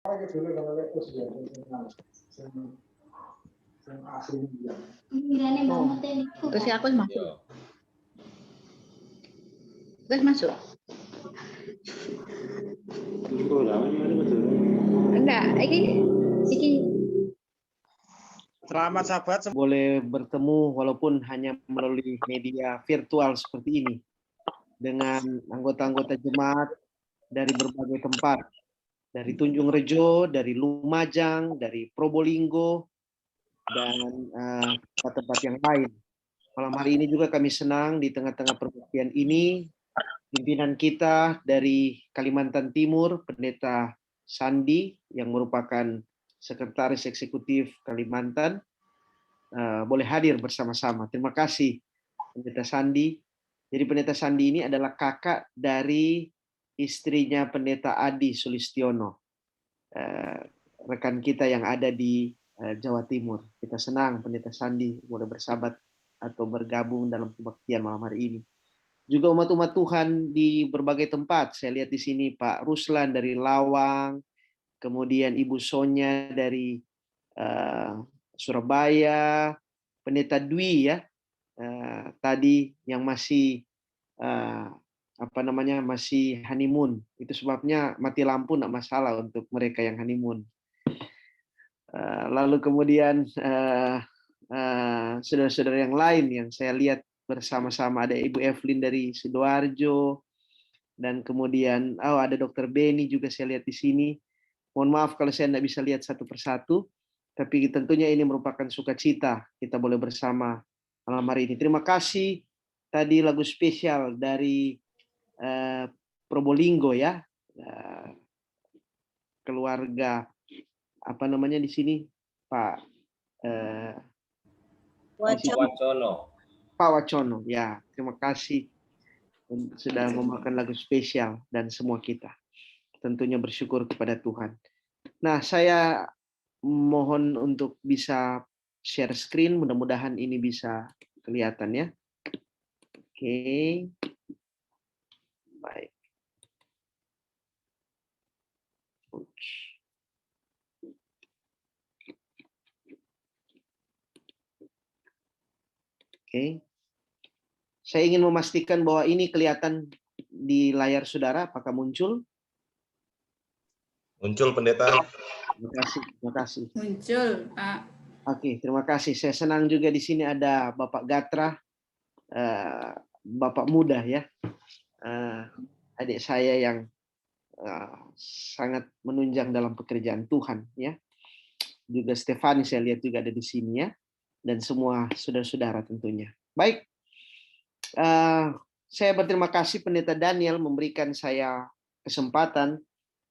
Oh, terus aku masuk. Terus masuk. Enggak, ini Selamat sahabat, boleh bertemu walaupun hanya melalui media virtual seperti ini dengan anggota-anggota jemaat dari berbagai tempat, dari Tunjung Rejo, dari Lumajang, dari Probolinggo, dan tempat-tempat yang lain. Malam hari ini juga kami senang di tengah-tengah perbaktian ini, pimpinan kita dari Kalimantan Timur, Pendeta Sandi, yang merupakan Sekretaris Eksekutif Kalimantan, boleh hadir bersama-sama. Terima kasih, Pendeta Sandi. Jadi Pendeta Sandi ini adalah kakak dari istrinya Pendeta Adi Sulistiono, rekan kita yang ada di Jawa Timur. Kita senang Pendeta Sandi boleh bersahabat atau bergabung dalam kebaktian malam hari ini. Juga umat-umat Tuhan di berbagai tempat. Saya lihat di sini Pak Ruslan dari Lawang, kemudian Ibu Sonya dari Surabaya, Pendeta Dwi ya, tadi yang masih masih honeymoon. Itu sebabnya mati lampu enggak masalah untuk mereka yang honeymoon. Lalu kemudian saudara-saudara yang lain yang saya lihat bersama-sama, ada Ibu Evelyn dari Sidoarjo, dan kemudian ada Dr. Beni juga saya lihat di sini. Mohon maaf kalau saya tidak bisa lihat satu persatu, tapi tentunya ini merupakan sukacita kita boleh bersama malam hari ini. Terima kasih tadi lagu spesial dari Probolinggo ya, keluarga apa namanya di sini Pak Wacono. Pak Wacono ya, terima kasih sudah memakan lagu spesial dan semua kita tentunya bersyukur kepada Tuhan. Nah, saya mohon untuk bisa share screen, mudah-mudahan ini bisa kelihatan ya. Oke. Baik. Oke. Saya ingin memastikan bahwa ini kelihatan di layar saudara, apakah muncul? Muncul, Pendeta. Terima kasih. Muncul, Pak. Oke, terima kasih. Saya senang juga di sini ada Bapak Gatra, Bapak muda ya, adik saya yang sangat menunjang dalam pekerjaan Tuhan ya. Juga Stefani saya lihat juga ada di sini ya, dan semua saudara-saudara tentunya. Baik, saya berterima kasih Pendeta Daniel memberikan saya kesempatan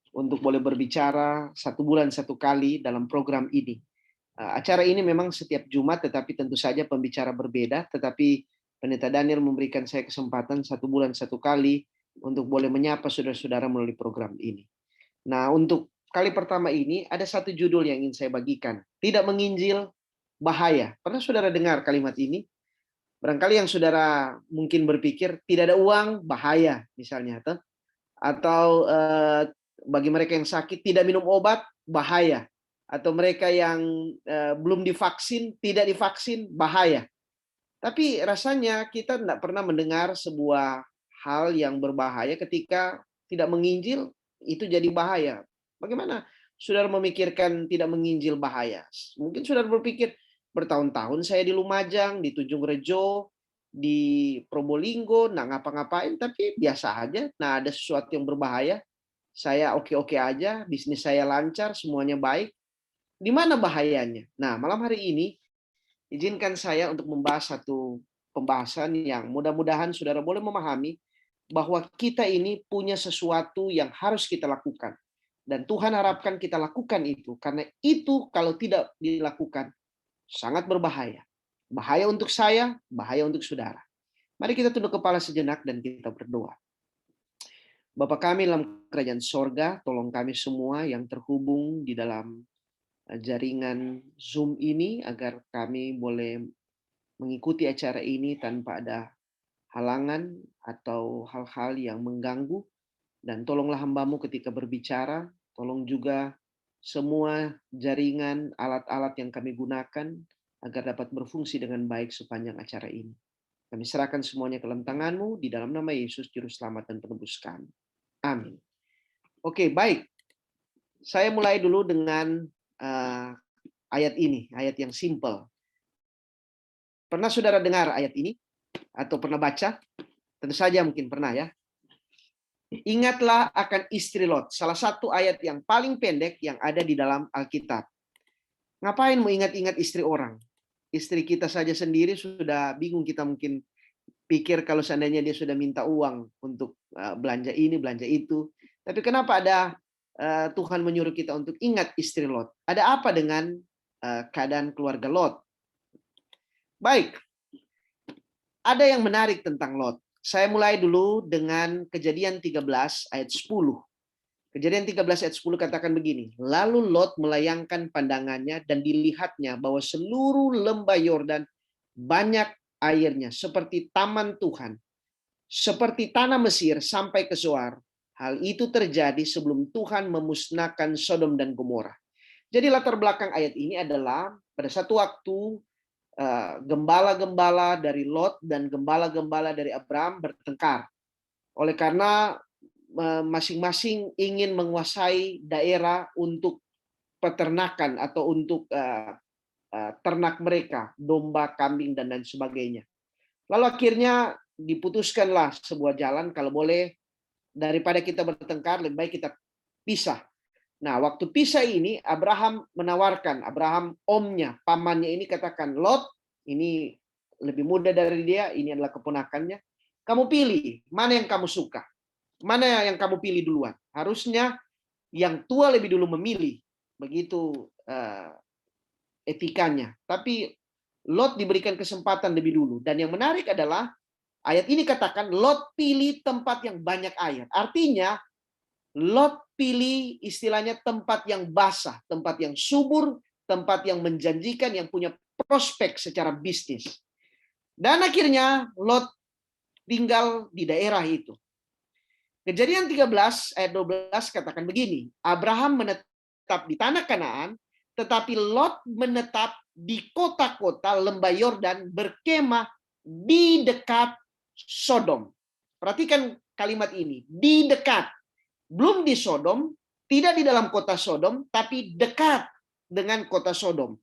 untuk boleh berbicara 1 bulan 1 kali dalam program ini. Acara ini memang setiap Jumat, tetapi tentu saja pembicara berbeda, tetapi Pendeta Daniel memberikan saya kesempatan 1 bulan 1 kali untuk boleh menyapa saudara-saudara melalui program ini. Nah, untuk kali pertama ini ada satu judul yang ingin saya bagikan. Tidak menginjil, bahaya. Pernah saudara dengar kalimat ini? Barangkali yang saudara mungkin berpikir tidak ada uang, bahaya misalnya. Atau bagi mereka yang sakit tidak minum obat, bahaya. Atau mereka yang belum divaksin, tidak divaksin, bahaya. Tapi rasanya kita tidak pernah mendengar sebuah hal yang berbahaya ketika tidak menginjil, itu jadi bahaya. Bagaimana saudara memikirkan tidak menginjil bahaya? Mungkin saudara berpikir, bertahun-tahun saya di Lumajang, di Tunjung Rejo, di Probolinggo, nah ngapa-ngapain, tapi biasa aja. Nah, ada sesuatu yang berbahaya, saya oke-oke aja, bisnis saya lancar, semuanya baik. Di mana bahayanya? Nah, malam hari ini, izinkan saya untuk membahas satu pembahasan yang mudah-mudahan saudara boleh memahami bahwa kita ini punya sesuatu yang harus kita lakukan. Dan Tuhan harapkan kita lakukan itu, karena itu kalau tidak dilakukan, sangat berbahaya. Bahaya untuk saya, bahaya untuk saudara. Mari kita tunduk kepala sejenak dan kita berdoa. Bapa kami dalam kerajaan sorga, tolong kami semua yang terhubung di dalam jaringan Zoom ini, agar kami boleh mengikuti acara ini tanpa ada halangan atau hal-hal yang mengganggu. Dan tolonglah hamba-Mu ketika berbicara, tolong juga semua jaringan, alat-alat yang kami gunakan agar dapat berfungsi dengan baik sepanjang acara ini. Kami serahkan semuanya ke dalam tangan-Mu di dalam nama Yesus, Juru Selamat dan Penebus kami. Amin. Oke, baik. Saya mulai dulu dengan ayat ini, ayat yang simple. Pernah saudara dengar ayat ini? Atau pernah baca? Tentu saja mungkin pernah ya. Ingatlah akan istri Lot, salah satu ayat yang paling pendek yang ada di dalam Alkitab. Ngapain mau ingat-ingat istri orang? Istri kita saja sendiri sudah bingung, kita mungkin pikir kalau seandainya dia sudah minta uang untuk belanja ini, belanja itu. Tapi kenapa ada Tuhan menyuruh kita untuk ingat istri Lot? Ada apa dengan keadaan keluarga Lot? Baik, ada yang menarik tentang Lot. Saya mulai dulu dengan Kejadian 13 ayat 10. Kejadian 13 ayat 10 katakan begini. Lalu Lot melayangkan pandangannya dan dilihatnya bahwa seluruh lembah Yordan banyak airnya seperti taman Tuhan, seperti tanah Mesir sampai ke Zoar. Hal itu terjadi sebelum Tuhan memusnahkan Sodom dan Gomora. Jadi latar belakang ayat ini adalah pada satu waktu gembala-gembala dari Lot dan gembala-gembala dari Abraham bertengkar. Oleh karena masing-masing ingin menguasai daerah untuk peternakan atau untuk ternak mereka, domba, kambing, dan lain sebagainya. Lalu akhirnya diputuskanlah sebuah jalan, kalau boleh daripada kita bertengkar, lebih baik kita pisah. Nah, waktu pisah ini Abraham menawarkan, Abraham omnya, pamannya ini katakan, Lot, ini lebih muda dari dia, ini adalah keponakannya. Kamu pilih, mana yang kamu suka? Mana yang kamu pilih duluan? Harusnya yang tua lebih dulu memilih. Begitu etikanya. Tapi Lot diberikan kesempatan lebih dulu. Dan yang menarik adalah, ayat ini katakan, Lot pilih tempat yang banyak air. Artinya, Lot pilih istilahnya tempat yang basah, tempat yang subur, tempat yang menjanjikan, yang punya prospek secara bisnis. Dan akhirnya Lot tinggal di daerah itu. Kejadian 13 ayat 12 katakan begini, Abraham menetap di tanah Kanaan, tetapi Lot menetap di kota-kota lembah Yordan, berkemah di dekat Sodom. Perhatikan kalimat ini, di dekat. Belum di Sodom, tidak di dalam kota Sodom, tapi dekat dengan kota Sodom.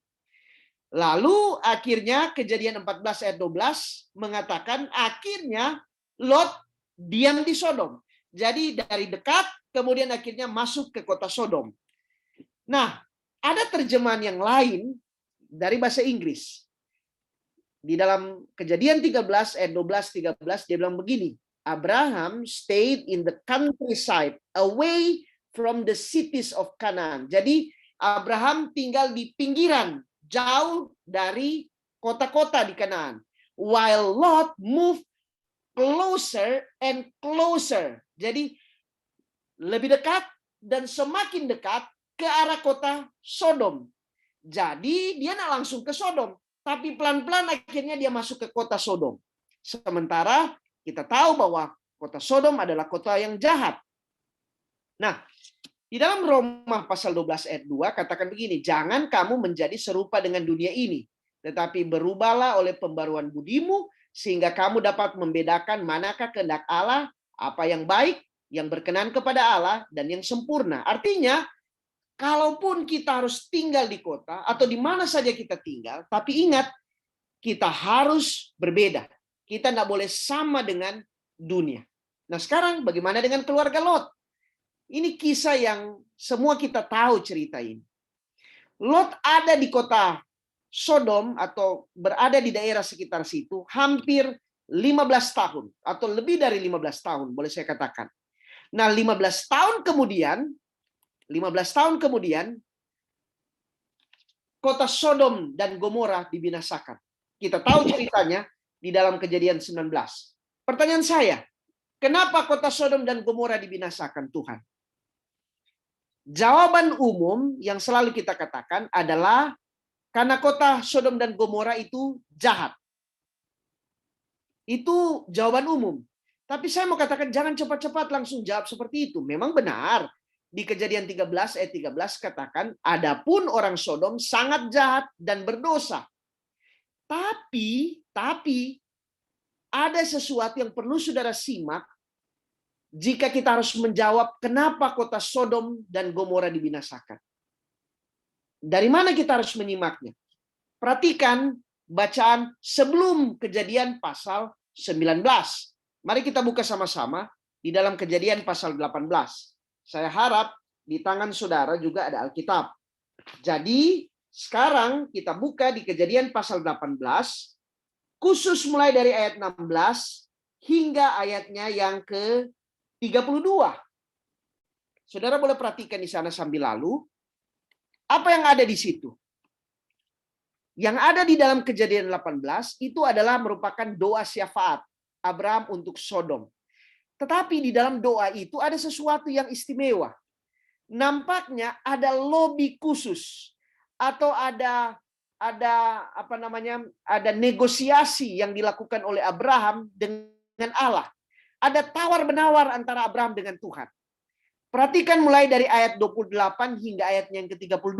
Lalu akhirnya Kejadian 14 ayat 12 mengatakan akhirnya Lot diam di Sodom. Jadi dari dekat kemudian akhirnya masuk ke kota Sodom. Nah, ada terjemahan yang lain dari bahasa Inggris. Di dalam Kejadian 13 ayat 12-13 dia bilang begini, Abraham stayed in the countryside away from the cities of Canaan. Jadi Abraham tinggal di pinggiran, jauh dari kota-kota di Kanaan. While Lot moved closer and closer. Jadi lebih dekat dan semakin dekat ke arah kota Sodom. Jadi dia nak langsung ke Sodom, tapi pelan-pelan akhirnya dia masuk ke kota Sodom. Sementara kita tahu bahwa kota Sodom adalah kota yang jahat. Nah, di dalam Roma pasal 12 ayat 2 katakan begini, jangan kamu menjadi serupa dengan dunia ini, tetapi berubahlah oleh pembaruan budimu, sehingga kamu dapat membedakan manakah kehendak Allah, apa yang baik, yang berkenan kepada Allah, dan yang sempurna. Artinya, kalaupun kita harus tinggal di kota, atau di mana saja kita tinggal, tapi ingat, kita harus berbeda. Kita tidak boleh sama dengan dunia. Nah sekarang bagaimana dengan keluarga Lot? Ini kisah yang semua kita tahu cerita ini. Lot ada di kota Sodom atau berada di daerah sekitar situ hampir 15 tahun atau lebih dari 15 tahun boleh saya katakan. Nah 15 tahun kemudian kota Sodom dan Gomora dibinasakan. Kita tahu ceritanya di dalam Kejadian 19. Pertanyaan saya, kenapa kota Sodom dan Gomora dibinasakan Tuhan? Jawaban umum yang selalu kita katakan adalah karena kota Sodom dan Gomora itu jahat. Itu jawaban umum. Tapi saya mau katakan jangan cepat-cepat langsung jawab seperti itu. Memang benar, di Kejadian 13 ayat 13 katakan, adapun orang Sodom sangat jahat dan berdosa. Tapi ada sesuatu yang perlu saudara simak jika kita harus menjawab kenapa kota Sodom dan Gomora dibinasakan. Dari mana kita harus menyimaknya? Perhatikan bacaan sebelum Kejadian pasal 19. Mari kita buka sama-sama di dalam Kejadian pasal 18. Saya harap di tangan saudara juga ada Alkitab. Jadi sekarang kita buka di Kejadian pasal 18, khusus mulai dari ayat 16 hingga ayatnya yang ke-32. Saudara boleh perhatikan di sana sambil lalu. Apa yang ada di situ? Yang ada di dalam Kejadian 18 itu adalah merupakan doa syafaat Abraham untuk Sodom. Tetapi di dalam doa itu ada sesuatu yang istimewa. Nampaknya ada lobby khusus atau ada negosiasi yang dilakukan oleh Abraham dengan Allah. Ada tawar-menawar antara Abraham dengan Tuhan. Perhatikan mulai dari ayat 28 hingga ayatnya yang ke-32.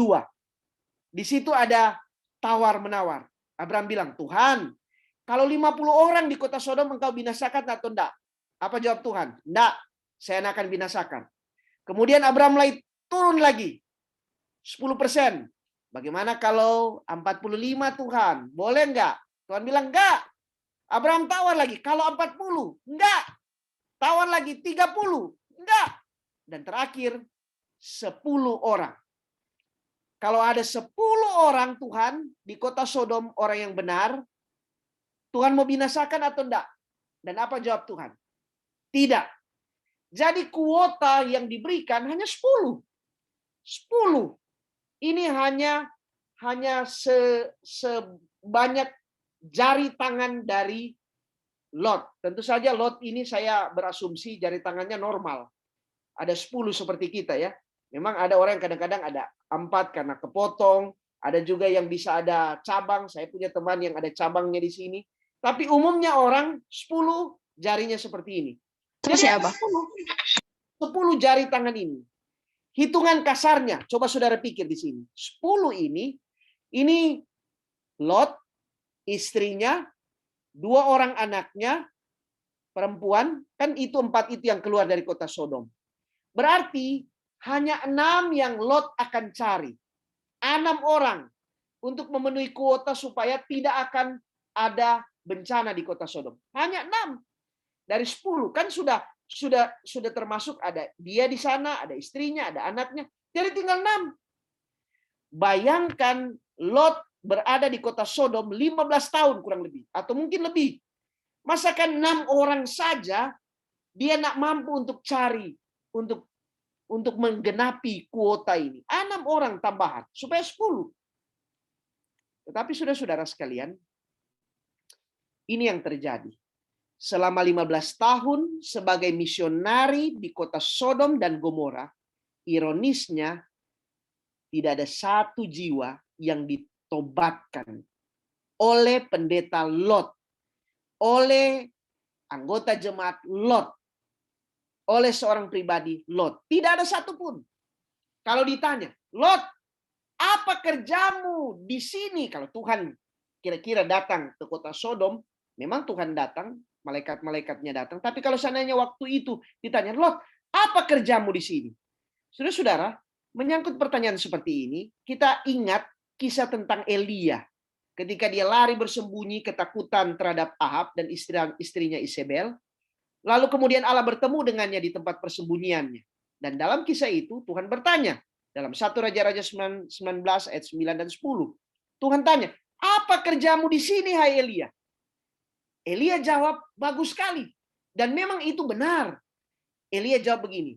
Di situ ada tawar-menawar. Abraham bilang, Tuhan, kalau 50 orang di kota Sodom engkau binasakan atau enggak? Apa jawab Tuhan? Enggak, saya akan binasakan. Kemudian Abraham mulai turun lagi. 10%. Bagaimana kalau 45 Tuhan? Boleh enggak? Tuhan bilang enggak. Abraham tawar lagi. Kalau 40? Enggak. Tawar lagi 30? Enggak. Dan terakhir 10 orang. Kalau ada 10 orang Tuhan di kota Sodom, orang yang benar, Tuhan mau binasakan atau enggak? Dan apa jawab Tuhan? Tidak. Jadi kuota yang diberikan hanya 10. 10. Ini hanya sebanyak jari tangan dari Lot. Tentu saja Lot ini saya berasumsi jari tangannya normal. Ada 10 seperti kita ya. Memang ada orang yang kadang-kadang ada 4 karena kepotong. Ada juga yang bisa ada cabang. Saya punya teman yang ada cabangnya di sini. Tapi umumnya orang 10 jarinya seperti ini. Jadi Siapa? 10 jari tangan ini. Hitungan kasarnya, coba saudara pikir di sini. 10 ini Lot, istrinya, 2 orang anaknya, perempuan, kan itu 4 itu yang keluar dari kota Sodom. Berarti hanya 6 yang Lot akan cari. 6 orang untuk memenuhi kuota supaya tidak akan ada bencana di kota Sodom. Hanya 6 dari 10. Kan sudah termasuk ada dia di sana, ada istrinya, ada anaknya. Jadi tinggal 6. Bayangkan Lot berada di kota Sodom 15 tahun kurang lebih. Atau mungkin lebih. Masakan 6 orang saja dia nak mampu untuk cari. Untuk menggenapi kuota ini. 6 orang tambahan. Supaya 10. Tetapi saudara-saudara sekalian, ini yang terjadi. Selama 15 tahun sebagai misionari di kota Sodom dan Gomora, ironisnya tidak ada satu jiwa yang ditobatkan oleh pendeta Lot, oleh anggota jemaat Lot, oleh seorang pribadi Lot. Tidak ada satupun. Kalau ditanya, Lot, apa kerjamu di sini? Kalau Tuhan kira-kira datang ke kota Sodom, memang Tuhan datang, malaikat-malaikatnya datang. Tapi kalau seandainya waktu itu ditanya, Lot, apa kerjamu di sini? Saudara-saudara, menyangkut pertanyaan seperti ini, kita ingat kisah tentang Elia. Ketika dia lari bersembunyi ketakutan terhadap Ahab dan istrinya Isabel. Lalu kemudian Allah bertemu dengannya di tempat persembunyiannya. Dan dalam kisah itu Tuhan bertanya. Dalam 1 Raja-Raja 19 ayat 9 dan 10. Tuhan tanya, apa kerjamu di sini hai Elia? Elia jawab, bagus sekali. Dan memang itu benar. Elia jawab begini,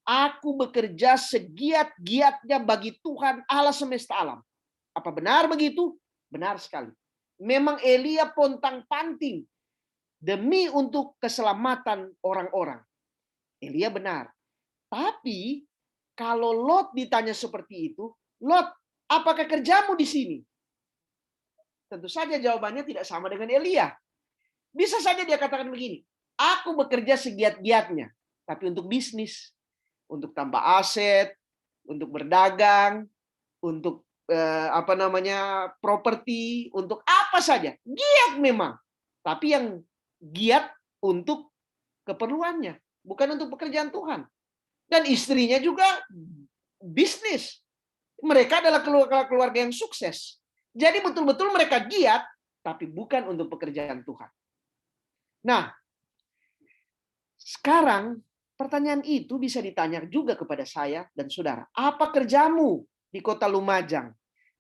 aku bekerja segiat-giatnya bagi Tuhan Allah semesta alam. Apa benar begitu? Benar sekali. Memang Elia pontang-panting demi untuk keselamatan orang-orang. Elia benar. Tapi kalau Lot ditanya seperti itu, Lot, apakah kerjamu di sini? Tentu saja jawabannya tidak sama dengan Elia. Bisa saja dia katakan begini, aku bekerja segiat-giatnya, tapi untuk bisnis. untuk tambah aset, untuk berdagang, untuk properti, untuk apa saja. Giat memang. Tapi yang giat untuk keperluannya, bukan untuk pekerjaan Tuhan. Dan istrinya juga bisnis. Mereka adalah keluarga yang sukses. Jadi betul-betul mereka giat, tapi bukan untuk pekerjaan Tuhan. Nah, sekarang pertanyaan itu bisa ditanya juga kepada saya dan saudara. Apa kerjamu di kota Lumajang?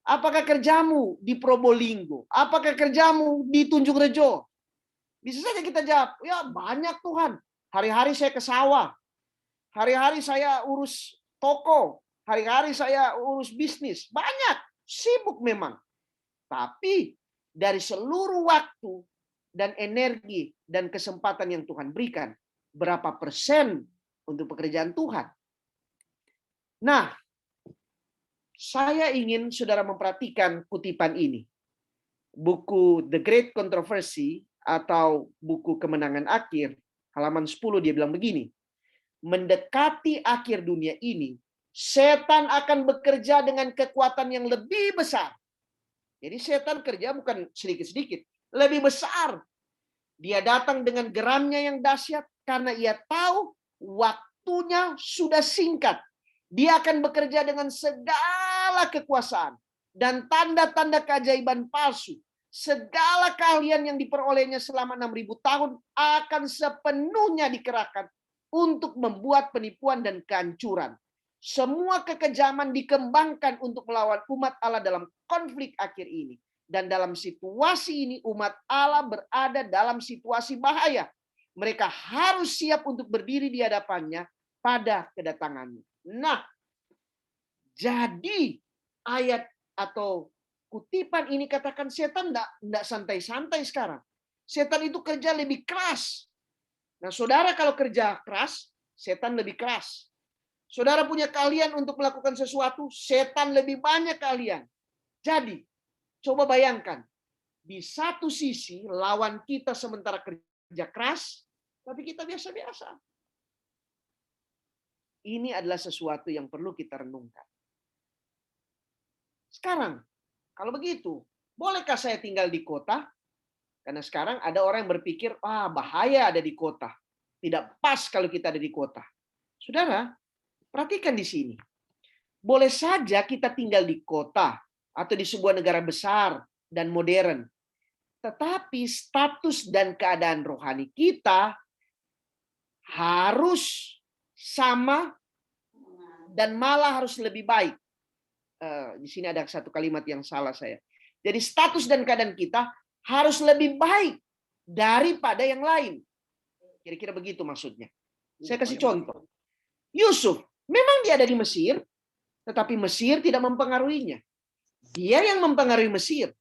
Apakah kerjamu di Probolinggo? Apakah kerjamu di Tunjung Rejo? Bisa saja kita jawab, ya banyak Tuhan. Hari-hari saya ke sawah. Hari-hari saya urus toko. Hari-hari saya urus bisnis. Banyak. Sibuk memang. Tapi dari seluruh waktu dan energi dan kesempatan yang Tuhan berikan, berapa persen untuk pekerjaan Tuhan? Nah, saya ingin saudara memperhatikan kutipan ini. Buku The Great Controversy atau buku Kemenangan Akhir, halaman 10 dia bilang begini. Mendekati akhir dunia ini, setan akan bekerja dengan kekuatan yang lebih besar. Jadi setan kerja bukan sedikit-sedikit, lebih besar. Dia datang dengan geramnya yang dahsyat karena ia tahu waktunya sudah singkat. Dia akan bekerja dengan segala kekuasaan dan tanda-tanda keajaiban palsu. Segala keahlian yang diperolehnya selama 6.000 tahun akan sepenuhnya dikerahkan untuk membuat penipuan dan kehancuran. Semua kekejaman dikembangkan untuk melawan umat Allah dalam konflik akhir ini. Dan dalam situasi ini umat Allah berada dalam situasi bahaya. Mereka harus siap untuk berdiri di hadapannya pada kedatangannya. Nah, jadi ayat atau kutipan ini katakan setan enggak santai-santai sekarang. Setan itu kerja lebih keras. Nah, saudara kalau kerja keras, setan lebih keras. Saudara punya keahlian untuk melakukan sesuatu, setan lebih banyak keahlian. Jadi, coba bayangkan, di satu sisi lawan kita sementara kerja keras, tapi kita biasa-biasa. Ini adalah sesuatu yang perlu kita renungkan. Sekarang, kalau begitu, bolehkah saya tinggal di kota? Karena sekarang ada orang yang berpikir, bahaya ada di kota. Tidak pas kalau kita ada di kota. Saudara, perhatikan di sini. Boleh saja kita tinggal di kota atau di sebuah negara besar dan modern. Tetapi status dan keadaan rohani kita harus sama dan malah harus lebih baik. Di sini ada satu kalimat yang salah saya. Jadi status dan keadaan kita harus lebih baik daripada yang lain. Kira-kira begitu maksudnya. Saya kasih contoh. Yusuf, memang dia ada di Mesir, tetapi Mesir tidak mempengaruhinya. Dia yang mempengaruhi Mesir.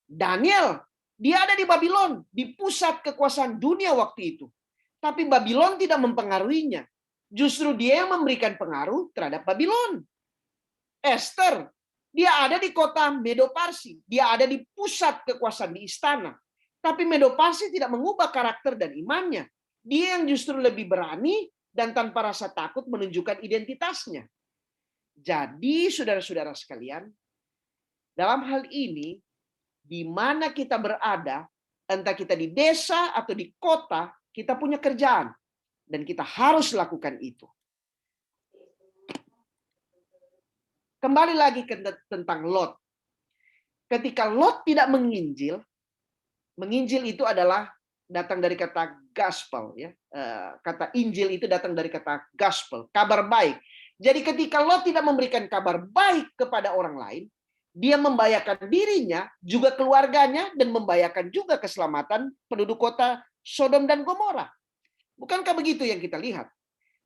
Daniel, dia ada di Babylon, di pusat kekuasaan dunia waktu itu. Tapi Babylon tidak mempengaruhinya. Justru dia yang memberikan pengaruh terhadap Babylon. Esther, dia ada di kota Medo-Parsi. Dia ada di pusat kekuasaan di istana. Tapi Medo-Parsi tidak mengubah karakter dan imannya. Dia yang justru lebih berani dan tanpa rasa takut menunjukkan identitasnya. Jadi, saudara-saudara sekalian, dalam hal ini, di mana kita berada, entah kita di desa atau di kota, kita punya kerjaan. Dan kita harus lakukan itu. Kembali lagi tentang Lot. Ketika Lot tidak menginjil, menginjil itu adalah datang dari kata gospel, ya. Kata Injil itu datang dari kata gospel, kabar baik. Jadi ketika Lot tidak memberikan kabar baik kepada orang lain, dia membahayakan dirinya, juga keluarganya, dan membahayakan juga keselamatan penduduk kota Sodom dan Gomora. Bukankah begitu yang kita lihat?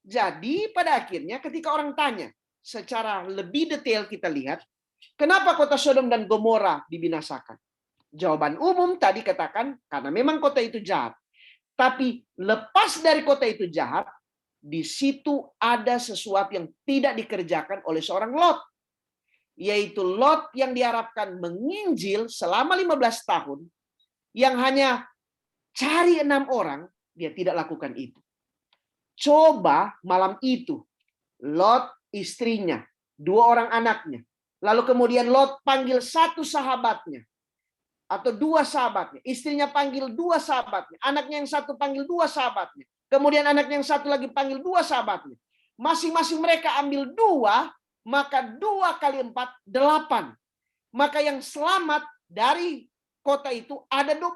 Jadi pada akhirnya ketika orang tanya, secara lebih detail kita lihat, kenapa kota Sodom dan Gomora dibinasakan? Jawaban umum tadi katakan, karena memang kota itu jahat. Tapi lepas dari kota itu jahat, di situ ada sesuatu yang tidak dikerjakan oleh seorang Lot. Yaitu Lot yang diharapkan menginjil selama 15 tahun, yang hanya cari 6 orang, dia tidak lakukan itu. Coba malam itu, Lot istrinya, 2 orang anaknya. Lalu kemudian Lot panggil 1 sahabatnya atau 2 sahabatnya. Istrinya panggil 2 sahabatnya. Anaknya yang 1 panggil 2 sahabatnya. Kemudian anaknya yang 1 lagi panggil 2 sahabatnya. Masing-masing mereka ambil 2, maka 2 kali 4, 8. Maka yang selamat dari kota itu ada 12.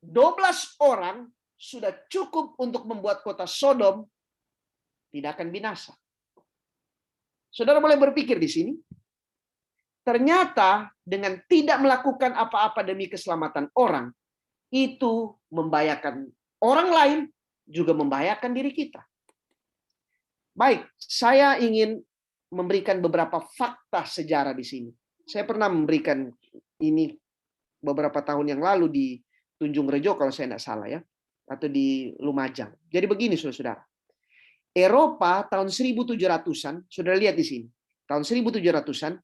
12 orang sudah cukup untuk membuat kota Sodom tidak akan binasa. Saudara boleh berpikir di sini. Ternyata dengan tidak melakukan apa-apa demi keselamatan orang, itu membahayakan orang lain, juga membahayakan diri kita. Baik, saya ingin memberikan beberapa fakta sejarah di sini. Saya pernah memberikan ini beberapa tahun yang lalu di Tunjung Rejo kalau saya tidak salah ya, atau di Lumajang. Jadi begini saudara-saudara. Eropa tahun 1700-an, saudara lihat di sini. Tahun 1700-an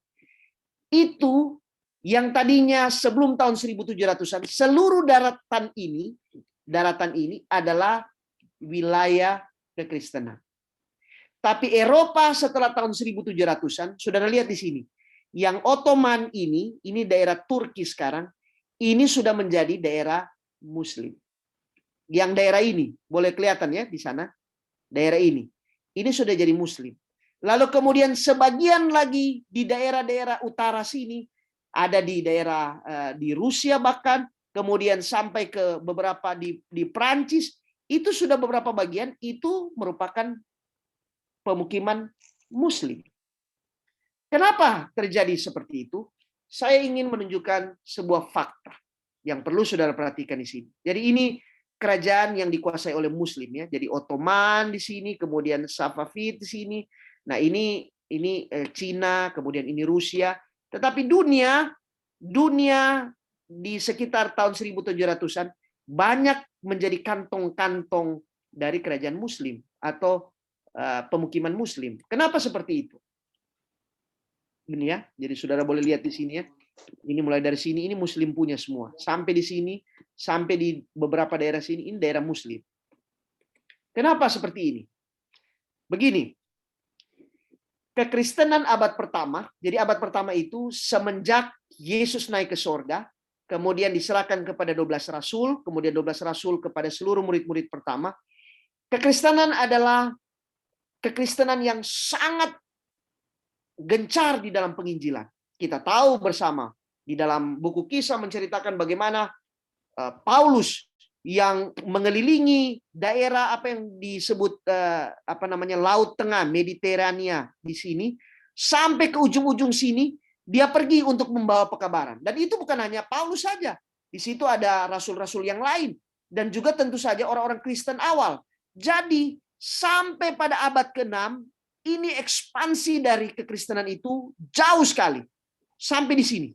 itu yang tadinya sebelum tahun 1700-an seluruh daratan ini adalah wilayah kekristenan. Tapi Eropa setelah tahun 1700-an, saudara lihat di sini. Yang Ottoman ini daerah Turki sekarang, ini sudah menjadi daerah Muslim. Yang daerah ini, boleh kelihatan ya di sana, daerah ini sudah jadi Muslim. Lalu kemudian sebagian lagi di daerah-daerah utara sini, ada di daerah di Rusia bahkan, kemudian sampai ke beberapa di Prancis, itu sudah beberapa bagian itu merupakan pemukiman Muslim. Kenapa terjadi seperti itu? Saya ingin menunjukkan sebuah fakta yang perlu saudara perhatikan di sini. Jadi ini kerajaan yang dikuasai oleh Muslim ya. Jadi Ottoman di sini, kemudian Safavid di sini. Nah ini Cina, kemudian ini Rusia. Tetapi dunia di sekitar tahun 1700-an banyak menjadi kantong-kantong dari kerajaan Muslim atau pemukiman Muslim. Kenapa seperti itu? Ini ya, jadi saudara boleh lihat di sini ya. Ini mulai dari sini, ini Muslim punya semua. Sampai di sini, sampai di beberapa daerah sini, ini daerah Muslim. Kenapa seperti ini? Begini, kekristenan abad pertama, jadi abad pertama itu semenjak Yesus naik ke sorga, kemudian diserahkan kepada 12 rasul, kemudian 12 rasul kepada seluruh murid-murid pertama. Kekristenan adalah kekristenan yang sangat gencar di dalam penginjilan. Kita tahu bersama di dalam buku Kisah menceritakan bagaimana Paulus yang mengelilingi daerah apa yang disebut Laut Tengah, Mediterania di sini, sampai ke ujung-ujung sini dia pergi untuk membawa pekabaran. Dan itu bukan hanya Paulus saja. Di situ ada rasul-rasul yang lain dan juga tentu saja orang-orang Kristen awal. Jadi sampai pada abad ke-6 ini ekspansi dari kekristenan itu jauh sekali. Sampai di sini.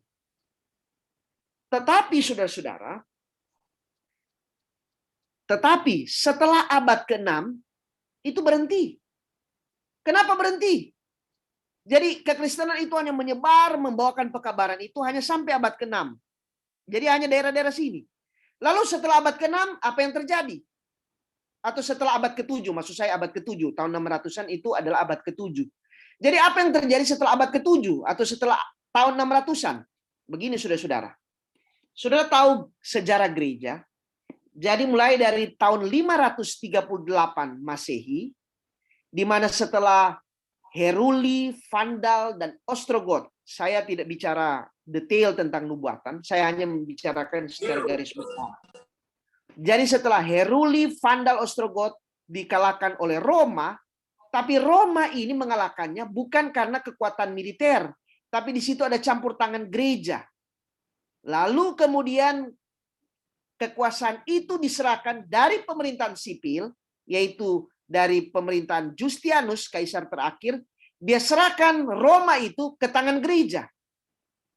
Tetapi saudara-saudara, setelah abad ke-6 itu berhenti. Kenapa berhenti? Jadi kekristenan itu hanya menyebar, membawakan pekabaran itu hanya sampai abad ke-6. Jadi hanya daerah-daerah sini. Lalu setelah abad ke-6 apa yang terjadi? Atau setelah abad ke-7, maksud saya abad ke-7, tahun 600-an itu adalah abad ke-7. Jadi apa yang terjadi setelah abad ke-7 atau setelah tahun 600-an? Begini saudara-saudara. Saudara tahu sejarah gereja? Jadi mulai dari tahun 538 Masehi, di mana setelah Heruli, Vandal, dan Ostrogoth, saya tidak bicara detail tentang nubuatan, saya hanya membicarakan secara garis besar. Jadi setelah Heruli, Vandal, Ostrogoth dikalahkan oleh Roma, tapi Roma ini mengalahkannya bukan karena kekuatan militer, tapi di situ ada campur tangan gereja. Lalu kemudian kekuasaan itu diserahkan dari pemerintahan sipil, yaitu dari pemerintahan Justianus, kaisar terakhir, dia serahkan Roma itu ke tangan gereja.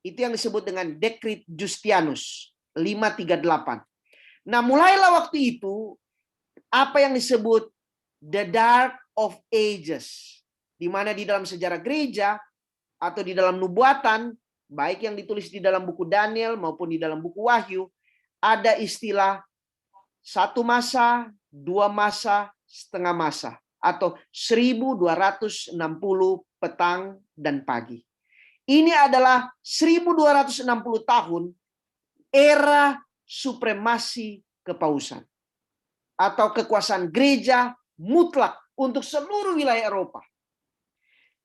Itu yang disebut dengan Dekret Justianus 538. Nah, mulailah waktu itu apa yang disebut the Dark of Ages, di mana di dalam sejarah gereja atau di dalam nubuatan, baik yang ditulis di dalam buku Daniel maupun di dalam buku Wahyu, ada istilah 1 masa, 2 masa, setengah masa. atau 1260 petang dan pagi. Ini adalah 1260 tahun era supremasi kepausan atau kekuasaan gereja mutlak untuk seluruh wilayah Eropa.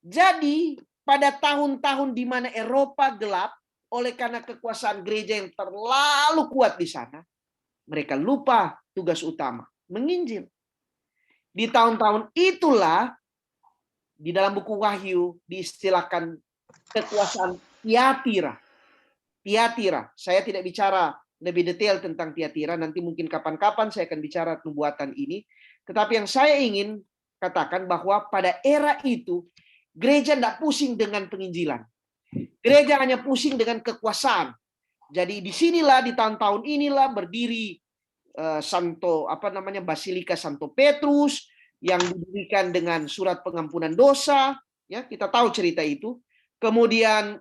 Jadi pada tahun-tahun di mana Eropa gelap oleh karena kekuasaan gereja yang terlalu kuat di sana, mereka lupa tugas utama, menginjil. Di tahun-tahun itulah di dalam buku Wahyu diistilahkan kekuasaan Tiatira. Tiatira, saya tidak bicara lebih detail tentang Tiatira, nanti mungkin kapan-kapan saya akan bicara nubuatan ini. Tetapi yang saya ingin katakan bahwa pada era itu, gereja tidak pusing dengan penginjilan. Gereja hanya pusing dengan kekuasaan. Jadi disinilah di tahun-tahun inilah berdiri Basilika Santo Petrus yang didirikan dengan surat pengampunan dosa. Ya, kita tahu cerita itu. Kemudian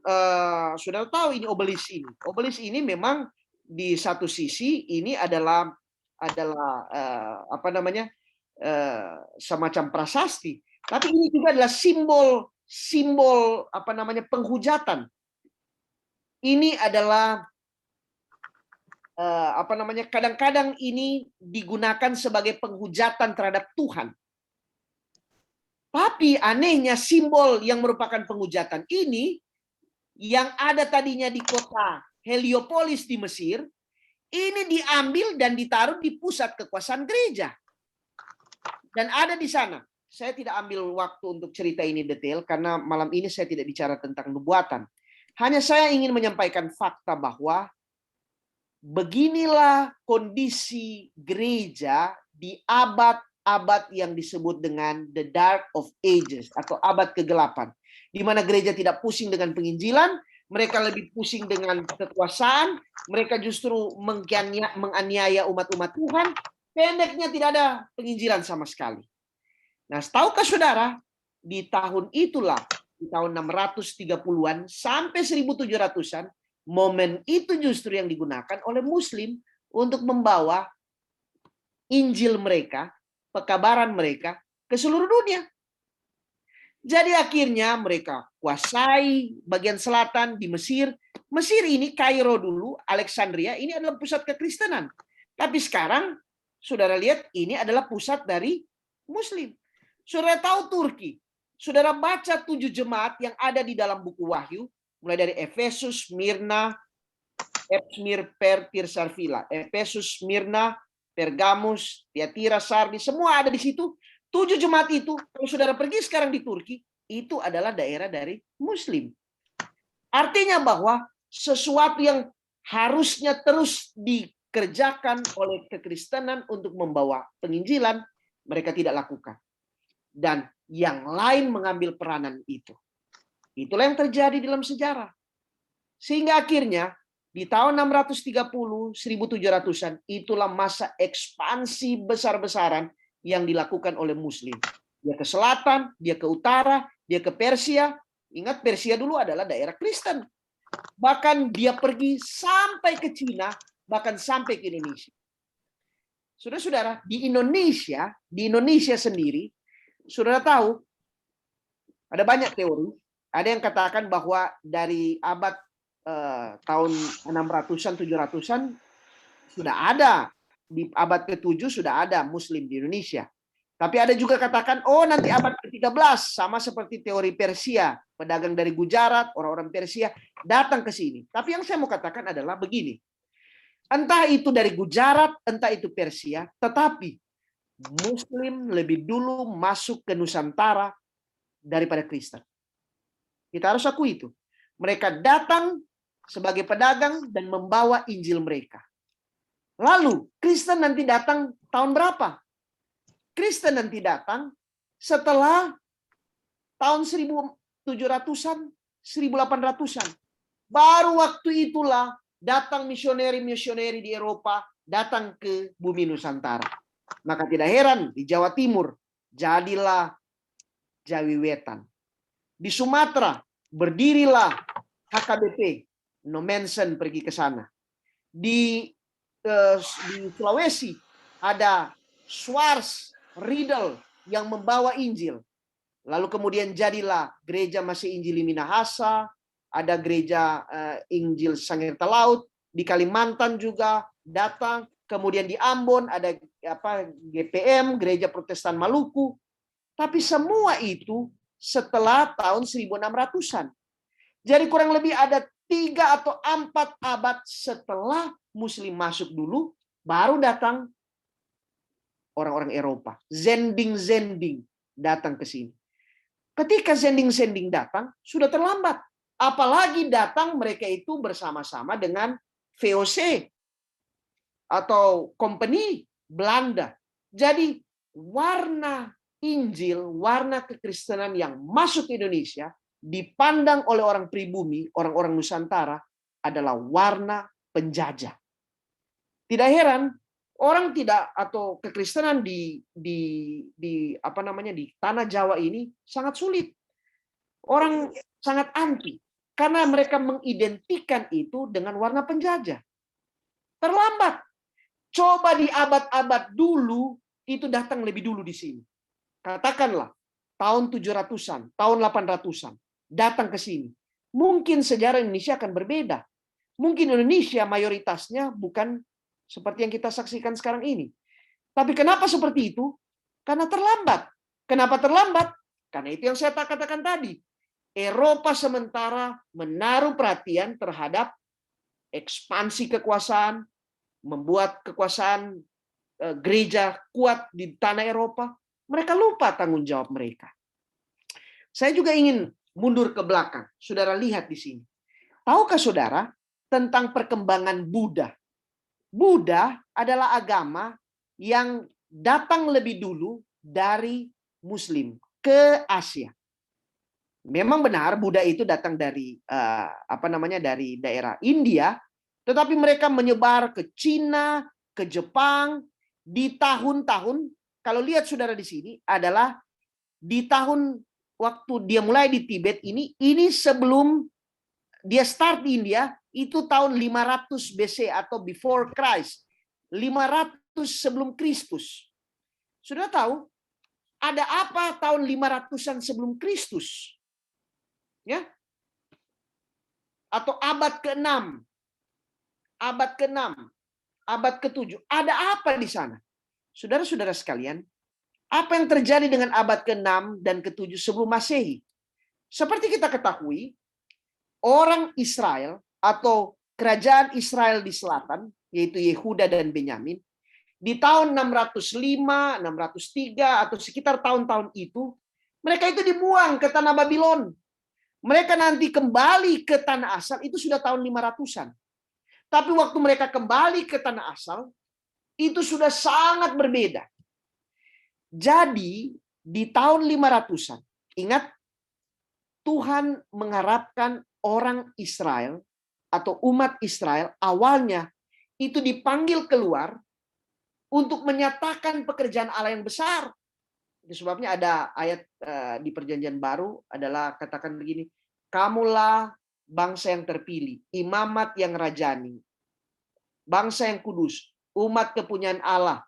sudah tahu ini obelis ini. Obelis ini memang di satu sisi ini adalah semacam prasasti, tapi ini juga adalah simbol penghujatan. Ini adalah kadang-kadang ini digunakan sebagai penghujatan terhadap Tuhan. Tapi anehnya simbol yang merupakan penghujatan ini yang ada tadinya di kota Heliopolis di Mesir, ini diambil dan ditaruh di pusat kekuasaan gereja. Dan ada di sana. Saya tidak ambil waktu untuk cerita ini detail karena malam ini saya tidak bicara tentang nubuatan. Hanya saya ingin menyampaikan fakta bahwa beginilah kondisi gereja di abad yang disebut dengan the Dark of Ages atau abad kegelapan, di mana gereja tidak pusing dengan penginjilan, mereka lebih pusing dengan kekuasaan, mereka justru menganiaya umat-umat Tuhan, pendeknya tidak ada penginjilan sama sekali. Nah, tahukah saudara, di tahun itulah, di tahun 630-an sampai 1700-an, momen itu justru yang digunakan oleh Muslim untuk membawa Injil mereka, pekabaran mereka ke seluruh dunia. Jadi akhirnya mereka kuasai bagian selatan di Mesir. Mesir ini, Kairo dulu, Alexandria, ini adalah pusat kekristenan. Tapi sekarang, saudara lihat, ini adalah pusat dari Muslim. Saudara tahu Turki. Saudara baca 7 jemaat yang ada di dalam buku Wahyu, mulai dari Efesus, Smyrna, Epsmir, Pertir, Sarfila. Efesus, Smyrna, Pergamus, Tiatira, Sardis, semua ada di situ. 7 jemaat itu, kalau saudara pergi sekarang di Turki, itu adalah daerah dari Muslim. Artinya bahwa sesuatu yang harusnya terus dikerjakan oleh kekristenan untuk membawa penginjilan, mereka tidak lakukan. Dan yang lain mengambil peranan itu. Itulah yang terjadi dalam sejarah. Sehingga akhirnya, di tahun 630, 1700-an, itulah masa ekspansi besar-besaran yang dilakukan oleh Muslim. Dia ke selatan, dia ke utara, dia ke Persia. Ingat, Persia dulu adalah daerah Kristen. Bahkan dia pergi sampai ke Cina, bahkan sampai ke Indonesia. Saudara-saudara, di Indonesia sendiri, saudara tahu, ada banyak teori. Ada yang katakan bahwa dari abad tahun 600-an, 700-an sudah ada. Di abad ke-7 sudah ada Muslim di Indonesia. Tapi ada juga katakan, oh nanti abad ke-13, sama seperti teori Persia. Pedagang dari Gujarat, orang-orang Persia datang ke sini. Tapi yang saya mau katakan adalah begini. Entah itu dari Gujarat, entah itu Persia, tetapi Muslim lebih dulu masuk ke Nusantara daripada Kristen. Kita harus akui itu. Mereka datang sebagai pedagang dan membawa Injil mereka. Lalu, Kristen nanti datang tahun berapa? Kristen nanti datang setelah tahun 1700-an, 1800-an. Baru waktu itulah datang misioneri-misioneri di Eropa datang ke bumi Nusantara. Maka tidak heran di Jawa Timur jadilah Jawi Wetan. Di Sumatera berdirilah HKBP. No mention pergi ke sana. Di Sulawesi ada Schwarz, Riedel, yang membawa Injil. Lalu kemudian jadilah gereja Masih Injili Minahasa, ada gereja Injil Sangirta Laut, di Kalimantan juga datang, kemudian di Ambon ada GPM, Gereja Protestan Maluku. Tapi semua itu setelah tahun 1600-an. Jadi kurang lebih ada 3 atau 4 abad setelah Muslim masuk dulu, baru datang orang-orang Eropa. Zending-zending datang ke sini. Ketika zending-zending datang, sudah terlambat. Apalagi datang mereka itu bersama-sama dengan VOC atau Company Belanda. Jadi warna Injil, warna kekristenan yang masuk ke Indonesia dipandang oleh orang pribumi, orang-orang Nusantara adalah warna penjajah. Tidak heran orang tidak atau kekristenan di tanah Jawa ini sangat sulit. Orang sangat anti karena mereka mengidentikan itu dengan warna penjajah. Terlambat. Coba di abad-abad dulu itu datang lebih dulu di sini. Katakanlah tahun 700-an, tahun 800-an datang ke sini. Mungkin sejarah Indonesia akan berbeda. Mungkin Indonesia mayoritasnya bukan seperti yang kita saksikan sekarang ini. Tapi kenapa seperti itu? Karena terlambat. Kenapa terlambat? Karena itu yang saya katakan tadi. Eropa sementara menaruh perhatian terhadap ekspansi kekuasaan, membuat kekuasaan gereja kuat di tanah Eropa. Mereka lupa tanggung jawab mereka. Saya juga ingin mundur ke belakang. Saudara lihat di sini. Tahukah saudara tentang perkembangan Buddha? Buddha adalah agama yang datang lebih dulu dari Muslim ke Asia. Memang benar Buddha itu datang dari dari daerah India, tetapi mereka menyebar ke Cina, ke Jepang di tahun-tahun. Kalau lihat saudara di sini adalah di tahun waktu dia mulai di Tibet ini sebelum dia start di India itu tahun 500 BC atau before Christ. 500 sebelum Kristus. Sudah tahu ada apa tahun 500-an sebelum Kristus? Ya. Atau abad ke-6. Abad ke-6, abad ke-7. Ada apa di sana? Saudara-saudara sekalian, apa yang terjadi dengan abad ke-6 dan ke-7 sebelum Masehi? Seperti kita ketahui, orang Israel atau kerajaan Israel di selatan, yaitu Yehuda dan Benyamin, di tahun 605, 603, atau sekitar tahun-tahun itu, mereka itu dibuang ke tanah Babylon. Mereka nanti kembali ke tanah asal, itu sudah tahun 500-an. Tapi waktu mereka kembali ke tanah asal, itu sudah sangat berbeda. Jadi, di tahun 500-an, ingat, Tuhan mengharapkan orang Israel atau umat Israel awalnya itu dipanggil keluar untuk menyatakan pekerjaan Allah yang besar. Itu sebabnya ada ayat di Perjanjian Baru adalah katakan begini, kamulah bangsa yang terpilih, imamat yang rajani, bangsa yang kudus, umat kepunyaan Allah,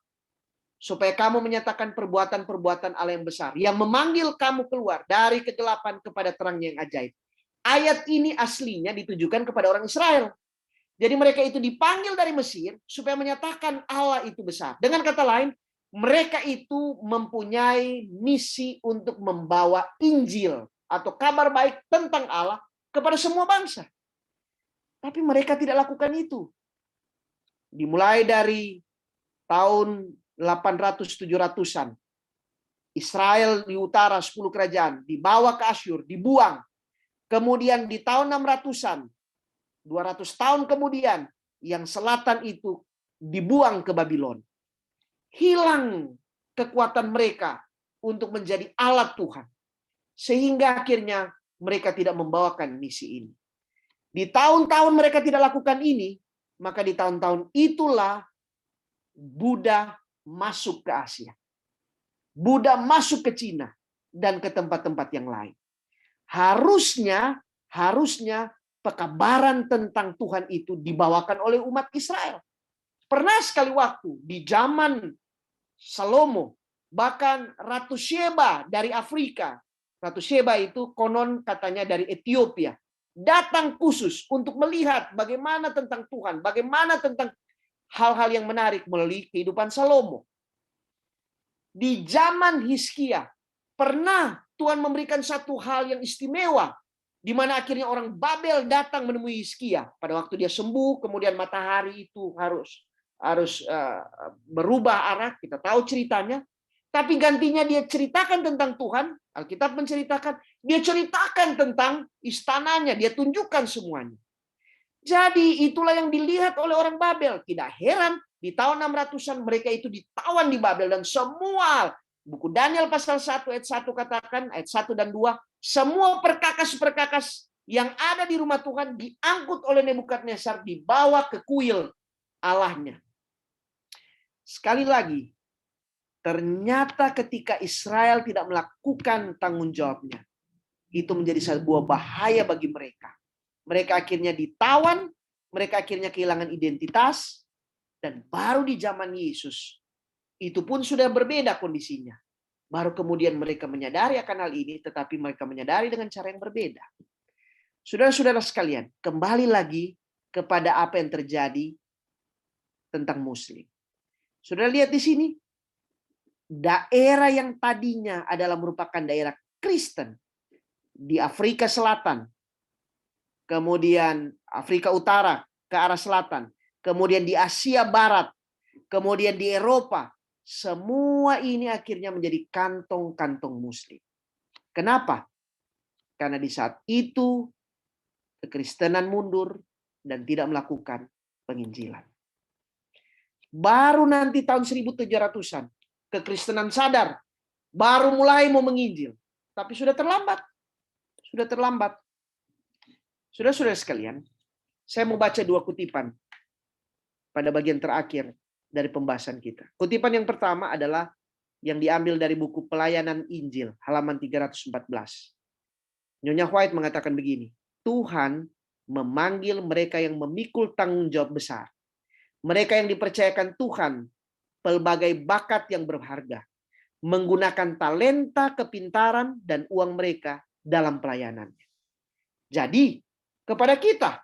supaya kamu menyatakan perbuatan-perbuatan Allah yang besar, yang memanggil kamu keluar dari kegelapan kepada terangnya yang ajaib. Ayat ini aslinya ditujukan kepada orang Israel. Jadi mereka itu dipanggil dari Mesir supaya menyatakan Allah itu besar. Dengan kata lain, mereka itu mempunyai misi untuk membawa Injil atau kabar baik tentang Allah kepada semua bangsa. Tapi mereka tidak lakukan itu. Dimulai dari tahun 800-700-an. Israel di utara 10 kerajaan dibawa ke Asyur, dibuang. Kemudian di tahun 600-an, 200 tahun kemudian, yang selatan itu dibuang ke Babylon. Hilang kekuatan mereka untuk menjadi alat Tuhan. Sehingga akhirnya mereka tidak membawakan misi ini. Di tahun-tahun mereka tidak lakukan ini, maka di tahun-tahun itulah Buddha masuk ke Asia. Buddha masuk ke Cina dan ke tempat-tempat yang lain. Harusnya pekabaran tentang Tuhan itu dibawakan oleh umat Israel. Pernah sekali waktu di zaman Salomo, Bahkan Ratu Sheba dari Afrika. Ratu Sheba itu konon katanya dari Ethiopia. Datang khusus untuk melihat bagaimana tentang Tuhan. Bagaimana tentang hal-hal yang menarik melalui kehidupan Salomo. Di zaman Hizkia, pernah Tuhan memberikan satu hal yang istimewa, di mana akhirnya orang Babel datang menemui Hizkia pada waktu dia sembuh, kemudian matahari itu harus berubah arah. Kita tahu ceritanya, tapi gantinya dia ceritakan tentang Tuhan. Alkitab menceritakan, dia ceritakan tentang istananya, dia tunjukkan semuanya. Jadi itulah yang dilihat oleh orang Babel. Tidak heran di tahun 600-an mereka itu ditawan di Babel, dan semua buku Daniel pasal 1 ayat 1 katakan, ayat 1 dan 2, semua perkakas-perkakas yang ada di rumah Tuhan diangkut oleh Nebukadnezar, dibawa ke kuil Allahnya. Sekali lagi, ternyata ketika Israel tidak melakukan tanggung jawabnya, itu menjadi sebuah bahaya bagi mereka. Mereka akhirnya ditawan, mereka akhirnya kehilangan identitas, dan baru di zaman Yesus, itu pun sudah berbeda kondisinya. Baru kemudian mereka menyadari akan hal ini, tetapi mereka menyadari dengan cara yang berbeda. Saudara-saudara sekalian, kembali lagi kepada apa yang terjadi tentang Muslim. Saudara lihat di sini, daerah yang tadinya adalah merupakan daerah Kristen di Afrika Selatan, kemudian Afrika Utara ke arah selatan, kemudian di Asia Barat, kemudian di Eropa, semua ini akhirnya menjadi kantong-kantong Muslim. Kenapa? Karena di saat itu kekristenan mundur dan tidak melakukan penginjilan. Baru nanti tahun 1700-an, kekristenan sadar, baru mulai mau menginjil. Tapi sudah terlambat. Sudah terlambat. Saudara-saudara sekalian, saya mau baca 2 kutipan pada bagian terakhir dari pembahasan kita. Kutipan yang pertama adalah yang diambil dari buku Pelayanan Injil, halaman 314. Nyonya White mengatakan begini, Tuhan memanggil mereka yang memikul tanggung jawab besar. Mereka yang dipercayakan Tuhan pelbagai bakat yang berharga, menggunakan talenta, kepintaran, dan uang mereka dalam pelayanannya. Jadi, kepada kita,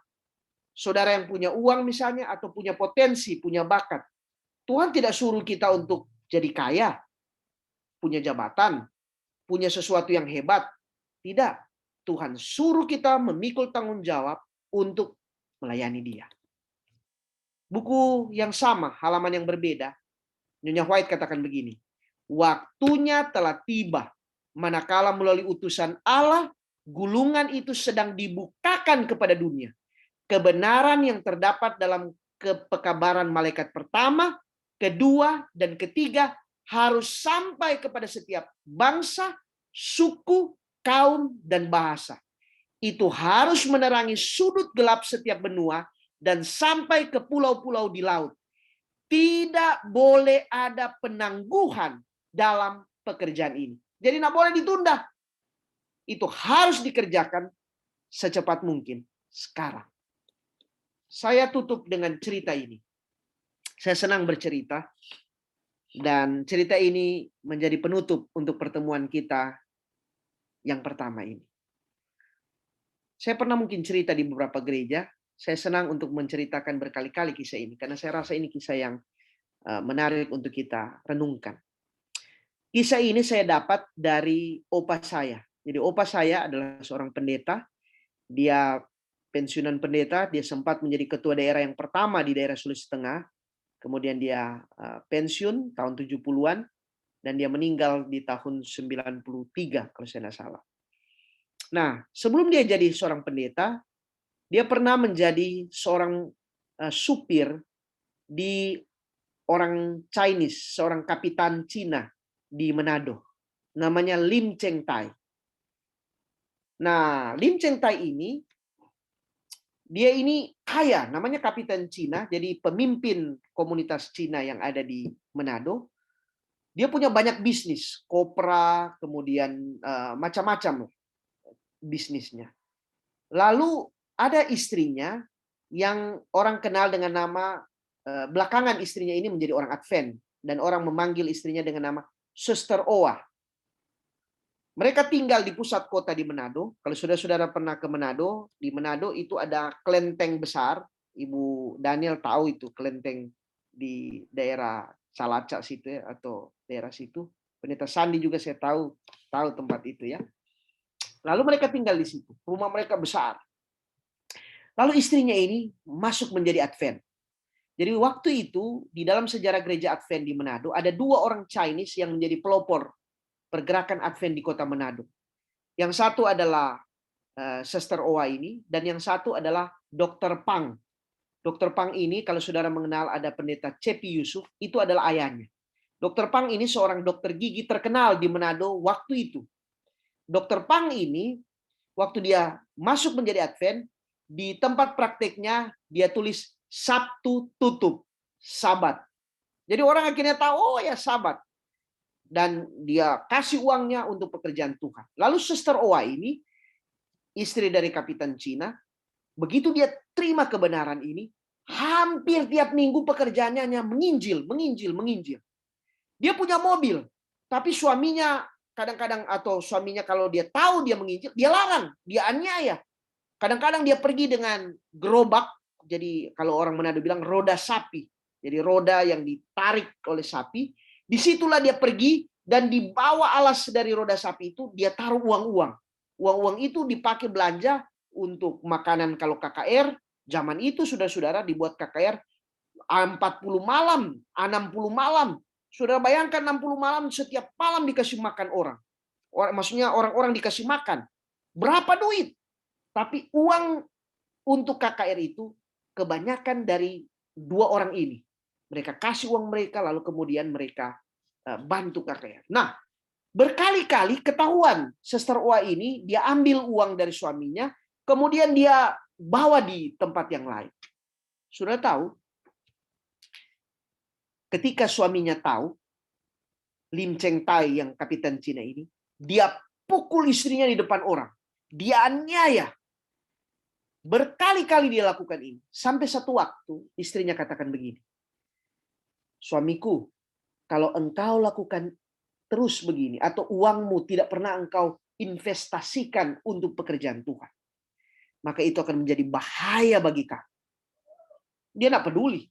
saudara yang punya uang misalnya, atau punya potensi, punya bakat, Tuhan tidak suruh kita untuk jadi kaya, punya jabatan, punya sesuatu yang hebat. Tidak. Tuhan suruh kita memikul tanggung jawab untuk melayani Dia. Buku yang sama, halaman yang berbeda, Nyonya White katakan begini, waktunya telah tiba, manakala melalui utusan Allah, gulungan itu sedang dibukakan kepada dunia. Kebenaran yang terdapat dalam kepekabaran malaikat pertama, kedua, dan ketiga harus sampai kepada setiap bangsa, suku, kaum, dan bahasa. Itu harus menerangi sudut gelap setiap benua dan sampai ke pulau-pulau di laut. Tidak boleh ada penangguhan dalam pekerjaan ini. Jadi tidak boleh ditunda. Itu harus dikerjakan secepat mungkin sekarang. Saya tutup dengan cerita ini. Saya senang bercerita. Dan cerita ini menjadi penutup untuk pertemuan kita yang pertama ini. Saya pernah mungkin cerita di beberapa gereja. Saya senang untuk menceritakan berkali-kali kisah ini. Karena saya rasa ini kisah yang menarik untuk kita renungkan. Kisah ini saya dapat dari opa saya. Jadi opa saya adalah seorang pendeta. Dia pensiunan pendeta. Dia sempat menjadi ketua daerah yang pertama di daerah Sulawesi Tengah. Kemudian dia pensiun tahun 70-an. Dan dia meninggal di tahun 93 kalau saya tidak salah. Nah, sebelum dia jadi seorang pendeta, dia pernah menjadi seorang supir di orang Chinese, seorang kapitan Cina di Manado. Namanya Lim Cheng Tai. Nah, Lim Cheng Tai ini, dia ini kaya, namanya kapitan Cina, jadi pemimpin komunitas Cina yang ada di Manado. Dia punya banyak bisnis, kopra, kemudian macam-macam bisnisnya. Lalu ada istrinya yang orang kenal dengan nama, belakangan istrinya ini menjadi orang Advent, dan orang memanggil istrinya dengan nama Suster Owa. Mereka tinggal di pusat kota di Manado. Kalau saudara-saudara pernah ke Manado, di Manado itu ada kelenteng besar. Ibu Daniel tahu itu kelenteng di daerah Salaca situ ya, atau daerah situ. Pendeta Sandi juga saya tahu tempat itu ya. Lalu mereka tinggal di situ. Rumah mereka besar. Lalu istrinya ini masuk menjadi Advent. Jadi waktu itu di dalam sejarah gereja Advent di Manado ada 2 orang Chinese yang menjadi pelopor pergerakan Advent di kota Manado. Yang satu adalah Sister Owa ini dan yang satu adalah Dr. Pang. Dr. Pang ini kalau saudara mengenal ada pendeta Cepi Yusuf, itu adalah ayahnya. Dr. Pang ini seorang dokter gigi terkenal di Manado waktu itu. Dr. Pang ini waktu dia masuk menjadi Advent, di tempat prakteknya dia tulis Sabtu tutup, Sabat. Jadi orang akhirnya tahu, oh ya Sabat. Dan dia kasih uangnya untuk pekerjaan Tuhan. Lalu Sister Owa ini, istri dari Kapitan Cina, begitu dia terima kebenaran ini, hampir tiap minggu pekerjaannya hanya menginjil. Dia punya mobil, tapi suaminya kadang-kadang atau suaminya kalau dia tahu dia menginjil, dia larang, dia aniaya. Kadang-kadang dia pergi dengan gerobak, jadi kalau orang Manado bilang roda sapi. Jadi roda yang ditarik oleh sapi. Disitulah dia pergi dan di bawah alas dari roda sapi itu dia taruh uang-uang. Uang-uang itu dipakai belanja untuk makanan kalau KKR. Zaman itu saudara-saudara dibuat KKR 40 malam, 60 malam. Saudara bayangkan 60 malam setiap malam dikasih makan orang. Maksudnya orang-orang dikasih makan. Berapa duit? Tapi uang untuk KKR itu kebanyakan dari 2 orang ini. Mereka kasih uang mereka, lalu kemudian mereka bantu KKR. Nah, berkali-kali ketahuan Sister Owa ini, dia ambil uang dari suaminya, kemudian dia bawa di tempat yang lain. Sudah tahu, ketika suaminya tahu, Lim Cheng Tai yang Kapitan Cina ini, dia pukul istrinya di depan orang. Dia aniaya. Berkali-kali dia lakukan ini. Sampai satu waktu istrinya katakan begini. Suamiku, kalau engkau lakukan terus begini, atau uangmu tidak pernah engkau investasikan untuk pekerjaan Tuhan, maka itu akan menjadi bahaya bagi kamu. Dia tidak peduli.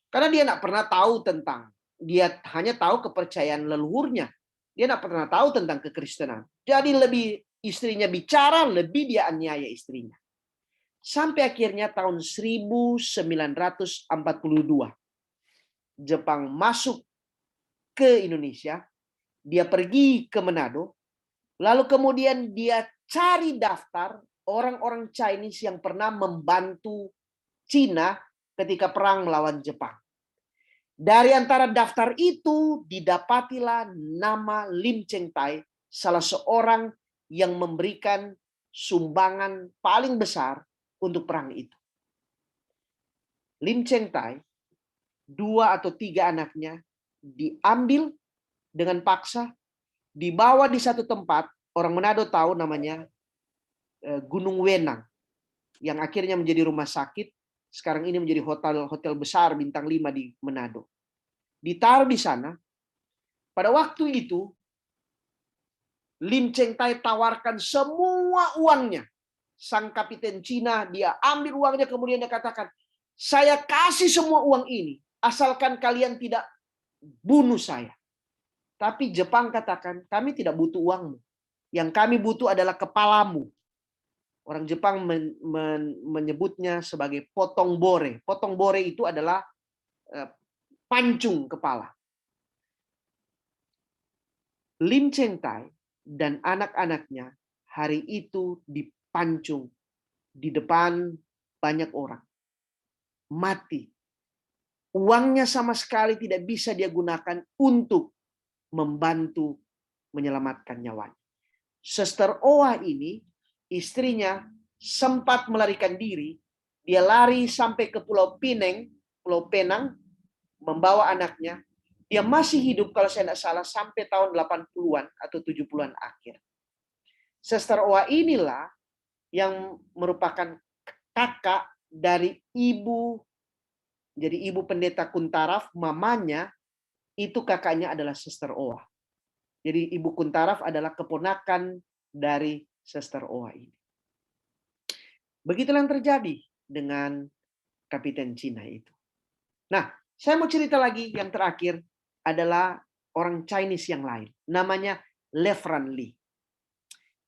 Karena dia tidak pernah tahu tentang, dia hanya tahu kepercayaan leluhurnya. Dia tidak pernah tahu tentang kekristenan. Jadi lebih istrinya bicara, lebih dia aniaya istrinya. Sampai akhirnya tahun 1942, Jepang masuk ke Indonesia, dia pergi ke Manado, lalu kemudian dia cari daftar orang-orang Chinese yang pernah membantu Cina ketika perang melawan Jepang. Dari antara daftar itu didapatilah nama Lim Cheng Tai, salah seorang yang memberikan sumbangan paling besar untuk perang itu. Lim Cheng Tai, 2 atau 3 anaknya diambil dengan paksa, dibawa di satu tempat, orang Manado tahu namanya Gunung Wenang, yang akhirnya menjadi rumah sakit, sekarang ini menjadi hotel besar bintang 5 di Manado. Ditaruh di sana, pada waktu itu, Lim Cheng Tai tawarkan semua uangnya. Sang Kapiten Cina, dia ambil uangnya, kemudian dia katakan, saya kasih semua uang ini, asalkan kalian tidak bunuh saya. Tapi Jepang katakan, kami tidak butuh uangmu. Yang kami butuh adalah kepalamu. Orang Jepang menyebutnya sebagai potong bore. Potong bore itu adalah pancung kepala. Lim Cheng Tai dan anak-anaknya hari itu dipancung di depan banyak orang. Mati. Uangnya sama sekali tidak bisa dia gunakan untuk membantu menyelamatkan nyawanya. Sister Owa ini, istrinya sempat melarikan diri. Dia lari sampai ke Pulau Penang, membawa anaknya. Dia masih hidup kalau saya tidak salah sampai tahun 80-an atau 70-an akhir. Sister Owa inilah yang merupakan kakak dari ibu, jadi ibu pendeta Kuntaraf, mamanya itu kakaknya adalah Sister Owa. Jadi Ibu Kuntaraf adalah keponakan dari Sister Oa ini. Begitulah yang terjadi dengan Kapiten Cina itu. Nah, saya mau cerita lagi yang terakhir adalah orang Chinese yang lain. Namanya Lefran Li.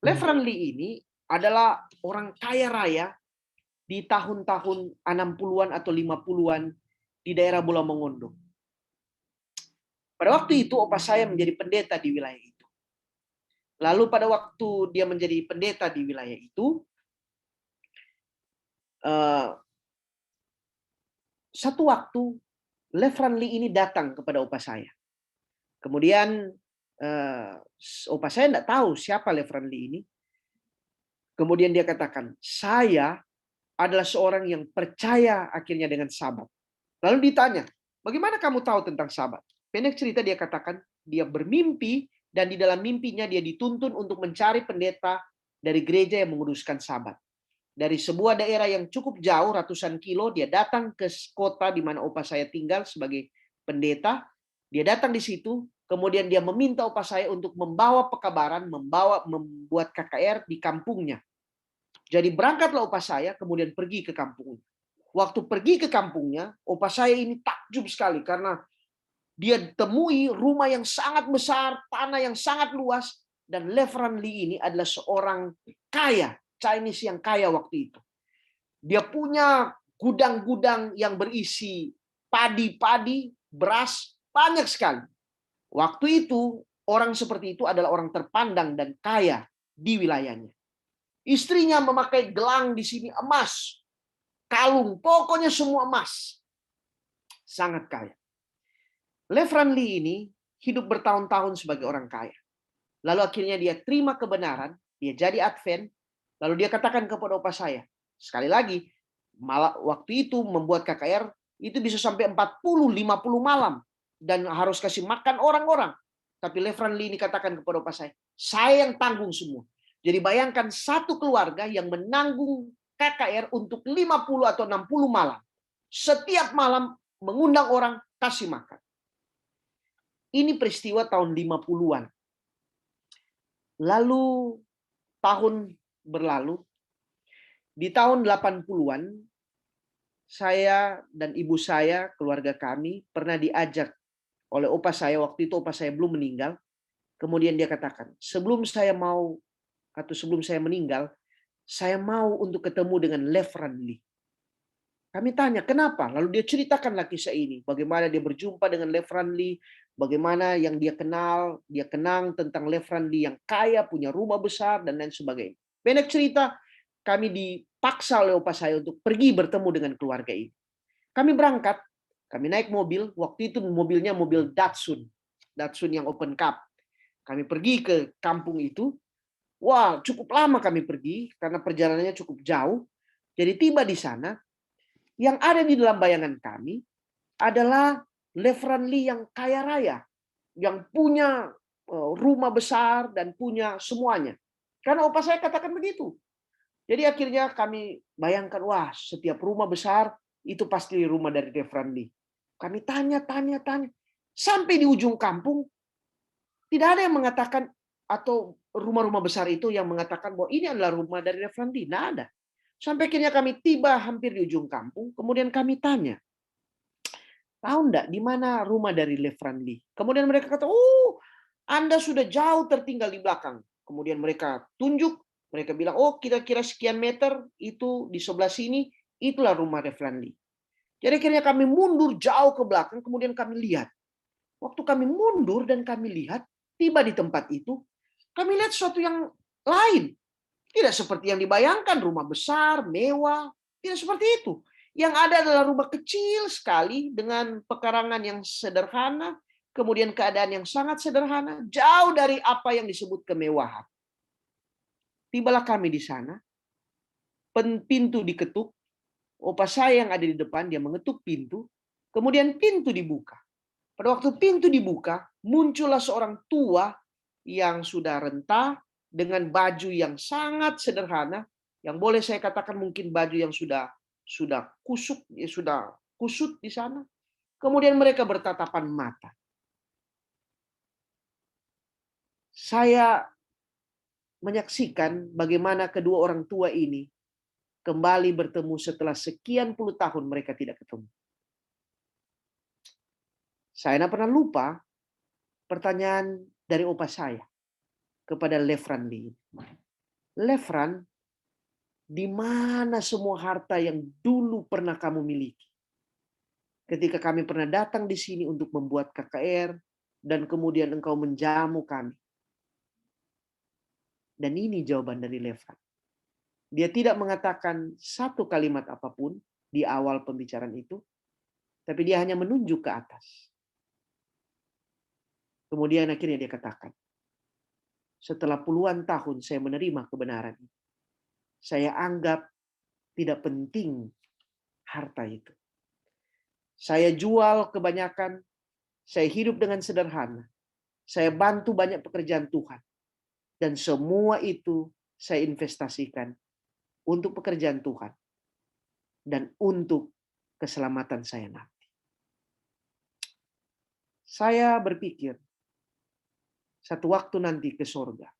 Lefran Li ini adalah orang kaya raya di tahun-tahun 60-an atau 50-an di daerah Pulau Mongondo. Pada waktu itu, opa saya menjadi pendeta di wilayah itu. Lalu pada waktu dia menjadi pendeta di wilayah itu, satu waktu Lefran Li ini datang kepada opa saya. Kemudian opa saya tidak tahu siapa Lefran Li ini. Kemudian dia katakan, saya adalah seorang yang percaya akhirnya dengan Sabat. Lalu ditanya, bagaimana kamu tahu tentang Sabat? Pendek cerita dia katakan, dia bermimpi dan di dalam mimpinya dia dituntun untuk mencari pendeta dari gereja yang menguruskan Sabat. Dari sebuah daerah yang cukup jauh, ratusan kilo, dia datang ke kota di mana opa saya tinggal sebagai pendeta. Dia datang di situ, kemudian dia meminta opa saya untuk membawa pekabaran, membuat KKR di kampungnya. Jadi berangkatlah opa saya, kemudian pergi ke kampungnya. Waktu pergi ke kampungnya, opa saya ini takjub sekali karena dia temui rumah yang sangat besar, tanah yang sangat luas, dan Lefran Li ini adalah seorang kaya, Chinese yang kaya waktu itu. Dia punya gudang-gudang yang berisi padi-padi, beras, banyak sekali. Waktu itu, orang seperti itu adalah orang terpandang dan kaya di wilayahnya. Istrinya memakai gelang di sini emas, kalung, pokoknya semua emas. Sangat kaya. Lefran Li ini hidup bertahun-tahun sebagai orang kaya. Lalu akhirnya dia terima kebenaran, dia jadi Advent, lalu dia katakan kepada opa saya, sekali lagi, malah waktu itu membuat KKR itu bisa sampai 40-50 malam dan harus kasih makan orang-orang. Tapi Lefran Li ini katakan kepada opa saya yang tanggung semua. Jadi bayangkan satu keluarga yang menanggung KKR untuk 50 atau 60 malam. Setiap malam mengundang orang kasih makan. Ini peristiwa tahun 50-an. Lalu tahun berlalu, di tahun 80-an, saya dan ibu saya, keluarga kami, pernah diajak oleh opa saya, waktu itu opa saya belum meninggal. Kemudian dia katakan, sebelum saya meninggal, saya mau untuk ketemu dengan Lefran Li. Kami tanya, kenapa? Lalu dia ceritakanlah kisah ini. Bagaimana dia berjumpa dengan Lefran Li, bagaimana yang dia kenang tentang Lefran Li yang kaya, punya rumah besar, dan lain sebagainya. Pendek cerita, kami dipaksa oleh opa saya untuk pergi bertemu dengan keluarga ini. Kami berangkat, kami naik mobil, waktu itu mobilnya mobil Datsun yang open cup. Kami pergi ke kampung itu. Wah, cukup lama kami pergi karena perjalanannya cukup jauh. Jadi tiba di sana, yang ada di dalam bayangan kami adalah Lefran Li yang kaya raya, yang punya rumah besar dan punya semuanya. Karena opa saya katakan begitu. Jadi akhirnya kami bayangkan, wah, setiap rumah besar itu pasti rumah dari Lefran Li. Kami tanya. Sampai di ujung kampung, tidak ada yang mengatakan, atau rumah-rumah besar itu yang mengatakan bahwa ini adalah rumah dari Lefran Li. Tidak ada. Sampai akhirnya kami tiba hampir di ujung kampung, kemudian kami tanya, tahu enggak di mana rumah dari Lefran Li? Kemudian mereka kata, oh, Anda sudah jauh tertinggal di belakang. Kemudian mereka tunjuk, mereka bilang, oh, kira-kira sekian meter itu di sebelah sini, itulah rumah Lefran Li. Jadi akhirnya kami mundur jauh ke belakang, kemudian kami lihat. Waktu kami mundur dan kami lihat, tiba di tempat itu, kami lihat sesuatu yang lain. Tidak seperti yang dibayangkan, rumah besar, mewah. Tidak seperti itu. Yang ada adalah rumah kecil sekali dengan pekarangan yang sederhana, kemudian keadaan yang sangat sederhana, jauh dari apa yang disebut kemewahan. Tibalah kami di sana, pintu diketuk, opa saya yang ada di depan, dia mengetuk pintu, kemudian pintu dibuka. Pada waktu pintu dibuka, muncullah seorang tua yang sudah renta, dengan baju yang sangat sederhana, yang boleh saya katakan mungkin baju yang sudah kusut di sana. Kemudian mereka bertatapan mata. Saya menyaksikan bagaimana kedua orang tua ini kembali bertemu setelah sekian puluh tahun mereka tidak ketemu. Saya tidak pernah lupa pertanyaan dari opa saya kepada Lefran Lee. Lefran, di mana semua harta yang dulu pernah kamu miliki? Ketika kami pernah datang di sini untuk membuat KKR, dan kemudian engkau menjamu kami. Dan ini jawaban dari Lefran. Dia tidak mengatakan satu kalimat apapun di awal pembicaraan itu, tapi dia hanya menunjuk ke atas. Kemudian akhirnya dia katakan, setelah puluhan tahun saya menerima kebenaran ini, saya anggap tidak penting harta itu. Saya jual kebanyakan, saya hidup dengan sederhana, saya bantu banyak pekerjaan Tuhan, dan semua itu saya investasikan untuk pekerjaan Tuhan dan untuk keselamatan saya nanti. Saya berpikir, satu waktu nanti ke surga,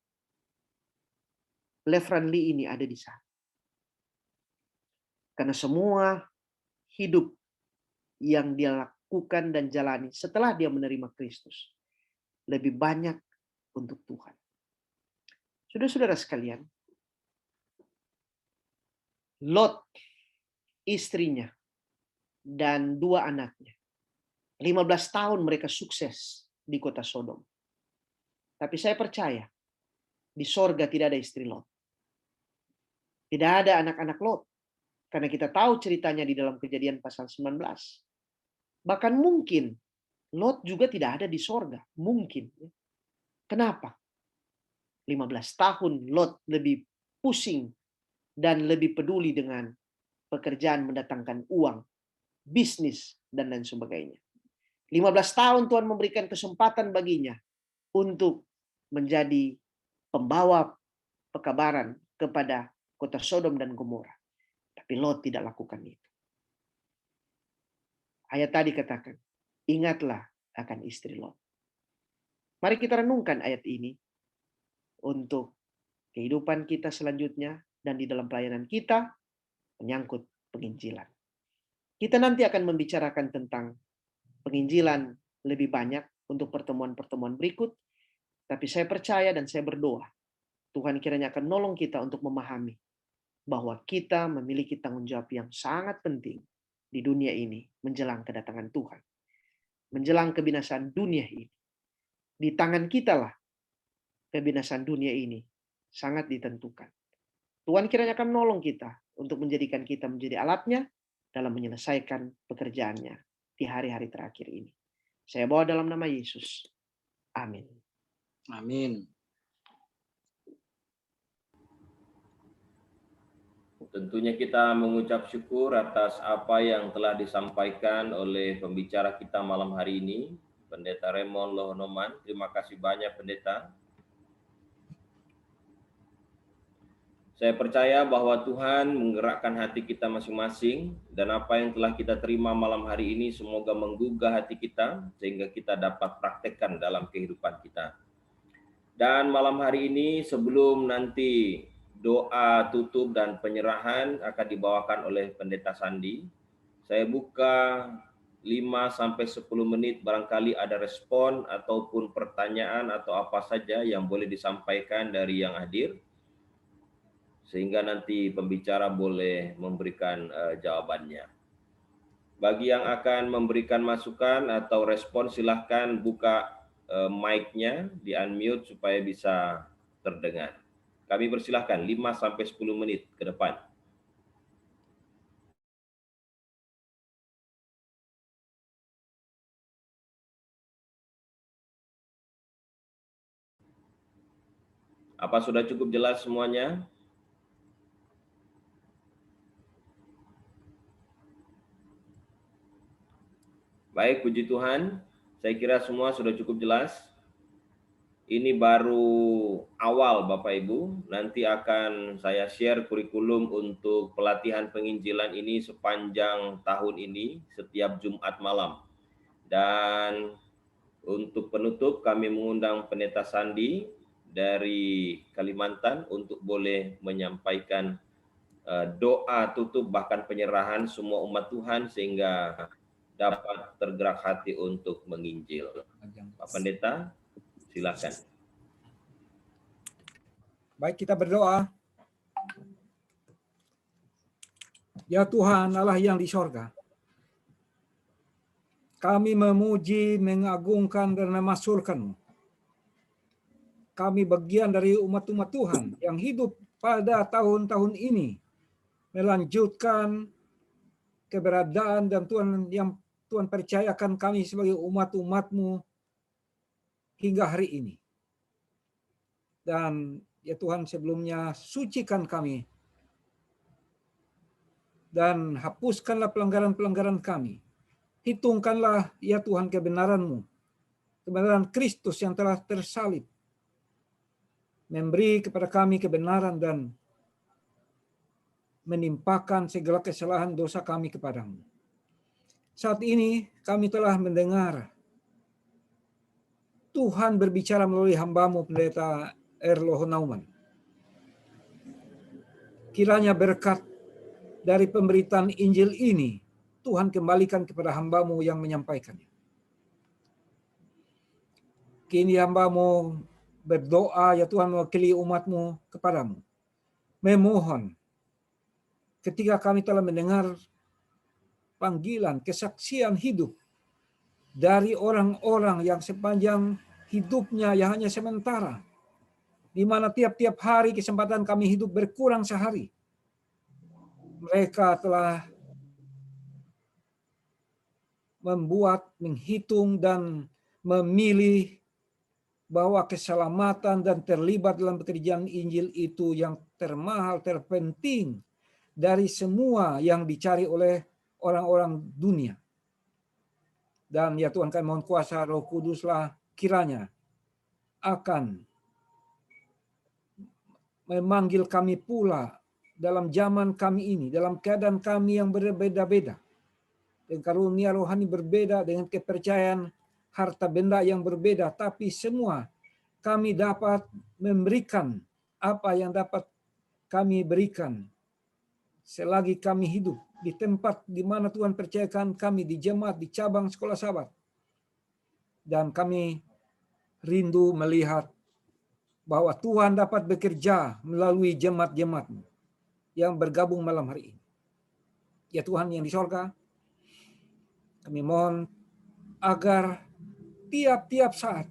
Lefran Lee ini ada di sana. Karena semua hidup yang dia lakukan dan jalani setelah dia menerima Kristus lebih banyak untuk Tuhan. Saudara-saudara sekalian, Lot, istrinya, dan dua anaknya, 15 tahun mereka sukses di kota Sodom. Tapi saya percaya, di sorga tidak ada istri Lot. Tidak ada anak-anak Lot. Karena kita tahu ceritanya di dalam Kejadian pasal 19. Bahkan mungkin Lot juga tidak ada di sorga. Mungkin. Kenapa? 15 tahun Lot lebih pusing dan lebih peduli dengan pekerjaan mendatangkan uang, bisnis, dan lain sebagainya. 15 tahun Tuhan memberikan kesempatan baginya untuk menjadi pembawa pekabaran kepada kota Sodom dan Gomora. Tapi Lot tidak lakukan itu. Ayat tadi katakan, ingatlah akan istri Lot. Mari kita renungkan ayat ini untuk kehidupan kita selanjutnya dan di dalam pelayanan kita menyangkut penginjilan. Kita nanti akan membicarakan tentang penginjilan lebih banyak untuk pertemuan-pertemuan berikut. Tapi saya percaya dan saya berdoa, Tuhan kiranya akan nolong kita untuk memahami bahwa kita memiliki tanggung jawab yang sangat penting di dunia ini menjelang kedatangan Tuhan. Menjelang kebinasaan dunia ini. Di tangan kita lah kebinasaan dunia ini sangat ditentukan. Tuhan kiranya akan nolong kita untuk menjadikan kita menjadi alatnya dalam menyelesaikan pekerjaannya di hari-hari terakhir ini. Saya bawa dalam nama Yesus. Amin. Amin. Tentunya kita mengucap syukur atas apa yang telah disampaikan oleh pembicara kita malam hari ini, Pendeta Raymond Lohonoman. Terima kasih banyak, Pendeta. Saya percaya bahwa Tuhan menggerakkan hati kita masing-masing, dan apa yang telah kita terima malam hari ini semoga menggugah hati kita sehingga kita dapat praktekkan dalam kehidupan kita. Dan malam hari ini sebelum nanti doa tutup dan penyerahan akan dibawakan oleh Pendeta Sandi, saya buka 5-10 menit, barangkali ada respon ataupun pertanyaan atau apa saja yang boleh disampaikan dari yang hadir, sehingga nanti pembicara boleh memberikan jawabannya. Bagi yang akan memberikan masukan atau respon, silahkan buka mic-nya, di-unmute supaya bisa terdengar. Kami persilahkan 5-10 menit ke depan. Apa sudah cukup jelas semuanya? Baik, puji Tuhan. Saya kira semua sudah cukup jelas. Ini baru awal Bapak Ibu. Nanti akan saya share kurikulum untuk pelatihan penginjilan ini sepanjang tahun ini, setiap Jumat malam. Dan untuk penutup kami mengundang Pendeta Sandi dari Kalimantan untuk boleh menyampaikan doa tutup bahkan penyerahan semua umat Tuhan sehingga dapat tergerak hati untuk menginjil. Pak Pendeta, silakan. Baik, kita berdoa. Ya Tuhan Allah yang di sorga, kami memuji, mengagungkan, dan memasyurkan-Mu. Kami bagian dari umat-umat Tuhan yang hidup pada tahun-tahun ini, melanjutkan keberadaan dan Tuhan yang Tuhan percayakan kami sebagai umat-umat-Mu hingga hari ini. Dan ya Tuhan, sebelumnya sucikan kami dan hapuskanlah pelanggaran-pelanggaran kami. Hitungkanlah ya Tuhan kebenaran-Mu, kebenaran Kristus yang telah tersalib, memberi kepada kami kebenaran dan menimpakan segala kesalahan dosa kami kepadamu. Saat ini kami telah mendengar Tuhan berbicara melalui hamba-Mu Pendeta Erlo Nauman. Kiranya berkat dari pemberitaan Injil ini Tuhan kembalikan kepada hamba-Mu yang menyampaikannya. Kini hamba-Mu berdoa ya Tuhan mewakili umat-Mu kepadamu. Memohon ketika kami telah mendengar panggilan kesaksian hidup dari orang-orang yang sepanjang hidupnya yang hanya sementara, di mana tiap-tiap hari kesempatan kami hidup berkurang sehari. Mereka telah membuat, menghitung, dan memilih bahwa keselamatan dan terlibat dalam pekerjaan Injil itu yang termahal, terpenting dari semua yang dicari oleh orang-orang dunia. Dan ya Tuhan, kami mohon kuasa Roh Kuduslah kiranya akan memanggil kami pula dalam zaman kami ini, dalam keadaan kami yang berbeda-beda, dengan karunia rohani berbeda, dengan kepercayaan harta benda yang berbeda, tapi semua kami dapat memberikan apa yang dapat kami berikan selagi kami hidup di tempat di mana Tuhan percayakan kami, di jemaat, di cabang sekolah sahabat. Dan kami rindu melihat bahwa Tuhan dapat bekerja melalui jemaat-jemaat-Mu yang bergabung malam hari ini. Ya Tuhan yang di sorga, kami mohon agar tiap-tiap saat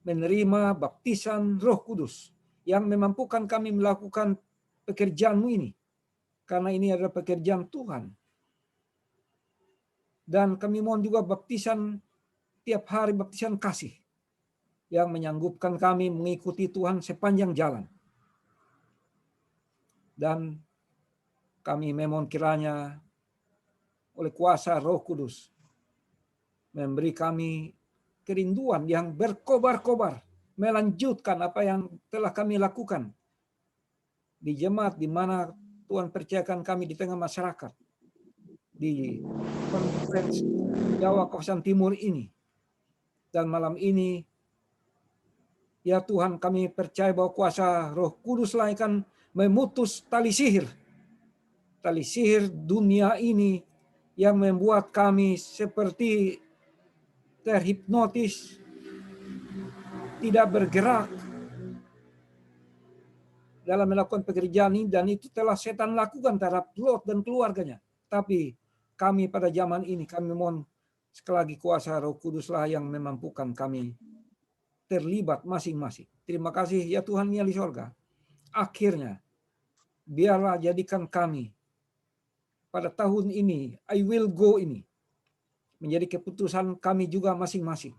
menerima baptisan Roh Kudus yang memampukan kami melakukan pekerjaan-Mu ini. Karena ini adalah pekerjaan Tuhan. Dan kami mohon juga baptisan tiap hari, baptisan kasih yang menyanggupkan kami mengikuti Tuhan sepanjang jalan. Dan kami memohon kiranya oleh kuasa Roh Kudus memberi kami kerinduan yang berkobar-kobar melanjutkan apa yang telah kami lakukan di jemaat di mana Tuhan percayakan kami di tengah masyarakat di Konferensi Jawa Kawasan Timur ini. Dan malam ini ya Tuhan, kami percaya bahwa kuasa Roh Kudus lah akan memutus tali sihir dunia ini yang membuat kami seperti terhipnotis, tidak bergerak dalam melakukan pekerjaan ini, dan itu telah setan lakukan terhadap Lot dan keluarganya. Tapi kami pada zaman ini, kami mohon sekali lagi kuasa Roh Kuduslah yang memampukan kami terlibat masing-masing. Terima kasih ya Tuhan yang di sorga. Akhirnya, biarlah jadikan kami pada tahun ini, I will go ini, menjadi keputusan kami juga masing-masing.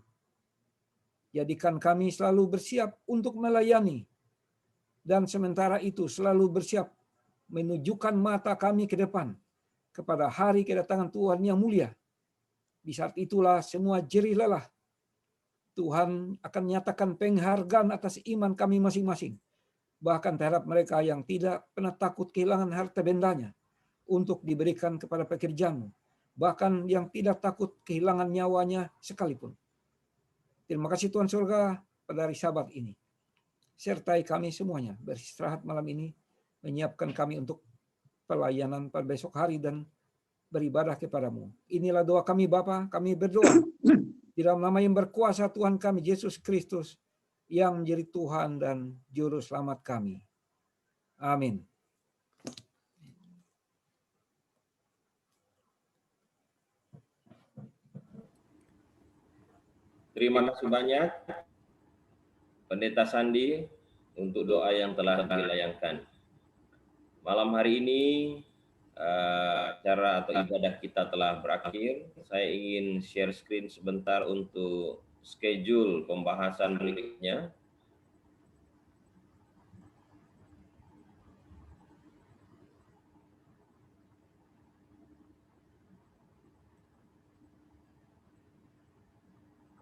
Jadikan kami selalu bersiap untuk melayani. Dan sementara itu selalu bersiap menunjukkan mata kami ke depan kepada hari kedatangan Tuhan yang mulia. Di saat itulah semua jerih lelah Tuhan akan nyatakan penghargaan atas iman kami masing-masing. Bahkan terhadap mereka yang tidak pernah takut kehilangan harta bendanya untuk diberikan kepada pekerjaan-Mu. Bahkan yang tidak takut kehilangan nyawanya sekalipun. Terima kasih Tuhan surga pada hari Sabat ini. sertai kami semuanya beristirahat malam ini, menyiapkan kami untuk pelayanan pada besok hari dan beribadah kepadamu. Inilah doa kami Bapa, kami berdoa di dalam nama yang berkuasa Tuhan kami Yesus Kristus yang menjadi Tuhan dan Juru Selamat kami. Amin. Terima kasih banyak Pendeta Sandi untuk doa yang telah dilayangkan. Malam hari ini acara atau ibadah kita telah berakhir. Saya ingin share screen sebentar untuk schedule pembahasan berikutnya.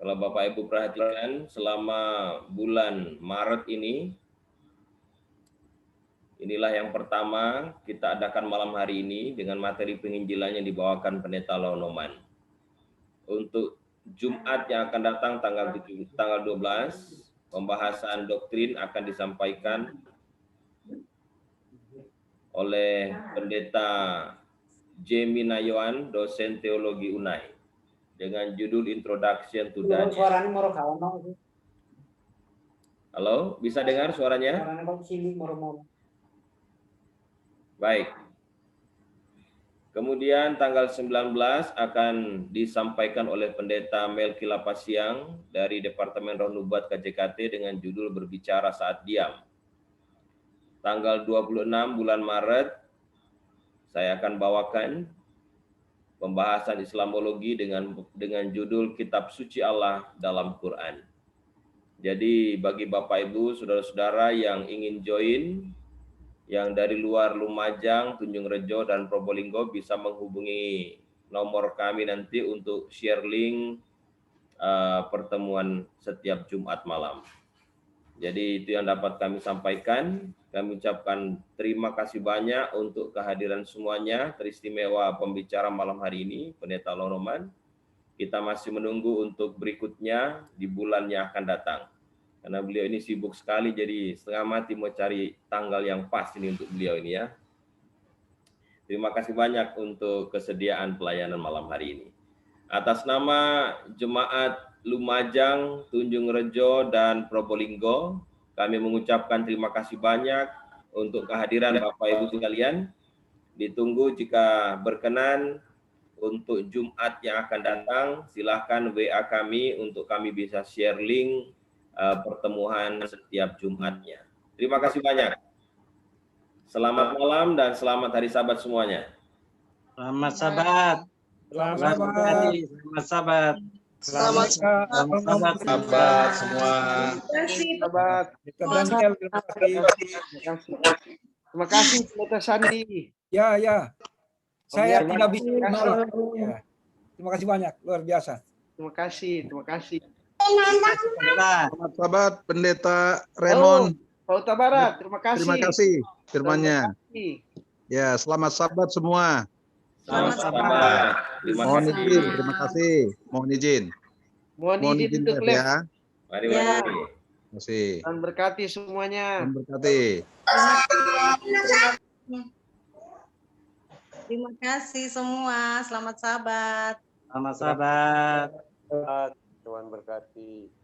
Kalau Bapak Ibu perhatikan, selama bulan Maret ini, inilah yang pertama kita adakan malam hari ini dengan materi penginjilan yang dibawakan Pendeta Lonoman. Untuk Jumat yang akan datang tanggal 12, pembahasan doktrin akan disampaikan oleh Pendeta Jamie Nayoan, dosen teologi UNAI, dengan judul Introduction to Daniel. Halo, bisa dengar suaranya? Baik. Kemudian tanggal 19 akan disampaikan oleh Pendeta Melki Lapasiang dari Departemen Roh Nubuat KJKT dengan judul Berbicara Saat Diam. Tanggal 26 bulan Maret, saya akan bawakan pembahasan Islamologi dengan judul Kitab Suci Allah dalam Quran. Jadi bagi Bapak Ibu, saudara-saudara yang ingin join, yang dari luar Lumajang, Tunjung Rejo, dan Probolinggo bisa menghubungi nomor kami nanti untuk share link pertemuan setiap Jumat malam. Jadi itu yang dapat kami sampaikan. Kami ucapkan terima kasih banyak untuk kehadiran semuanya, teristimewa pembicara malam hari ini, Pendeta Lonoman. Kita masih menunggu untuk berikutnya di bulan yang akan datang. Karena beliau ini sibuk sekali, jadi setengah mati mau cari tanggal yang pas ini untuk beliau ini ya. Terima kasih banyak untuk kesediaan pelayanan malam hari ini. Atas nama Jemaat Lumajang, Tunjung Rejo, dan Probolinggo, kami mengucapkan terima kasih banyak untuk kehadiran Bapak Ibu sekalian. Ditunggu jika berkenan untuk Jumat yang akan datang, silahkan WA kami untuk kami bisa share link pertemuan setiap Jumatnya. Terima kasih banyak. Selamat malam dan selamat hari Sabat semuanya. Selamat Sabat. Selamat Sabat. Selamat Sabat semua. Sahabat. Daniel, terima kasih. Terima kasih Pendeta Sandi. Ya. Saya tidak bisa Terima kasih. menolak. Ya. Terima kasih banyak, luar biasa. Terima kasih. Selamat Sabat Pendeta Raymond. Pauta Barat, terima kasih. Terima kasih firmannya. Terima kasih. Ya, selamat Sabat semua. Selamat Sabat. Terima Mohon kasih. izin, terima kasih. Mohon izin. Mohon izin untuk Chef, live. ya. Mari. Terima kasih. Dan berkati semuanya. Tuhan berkati. Terima kasih semua. Selamat Sabat. Selamat Sabat. Tuhan berkati.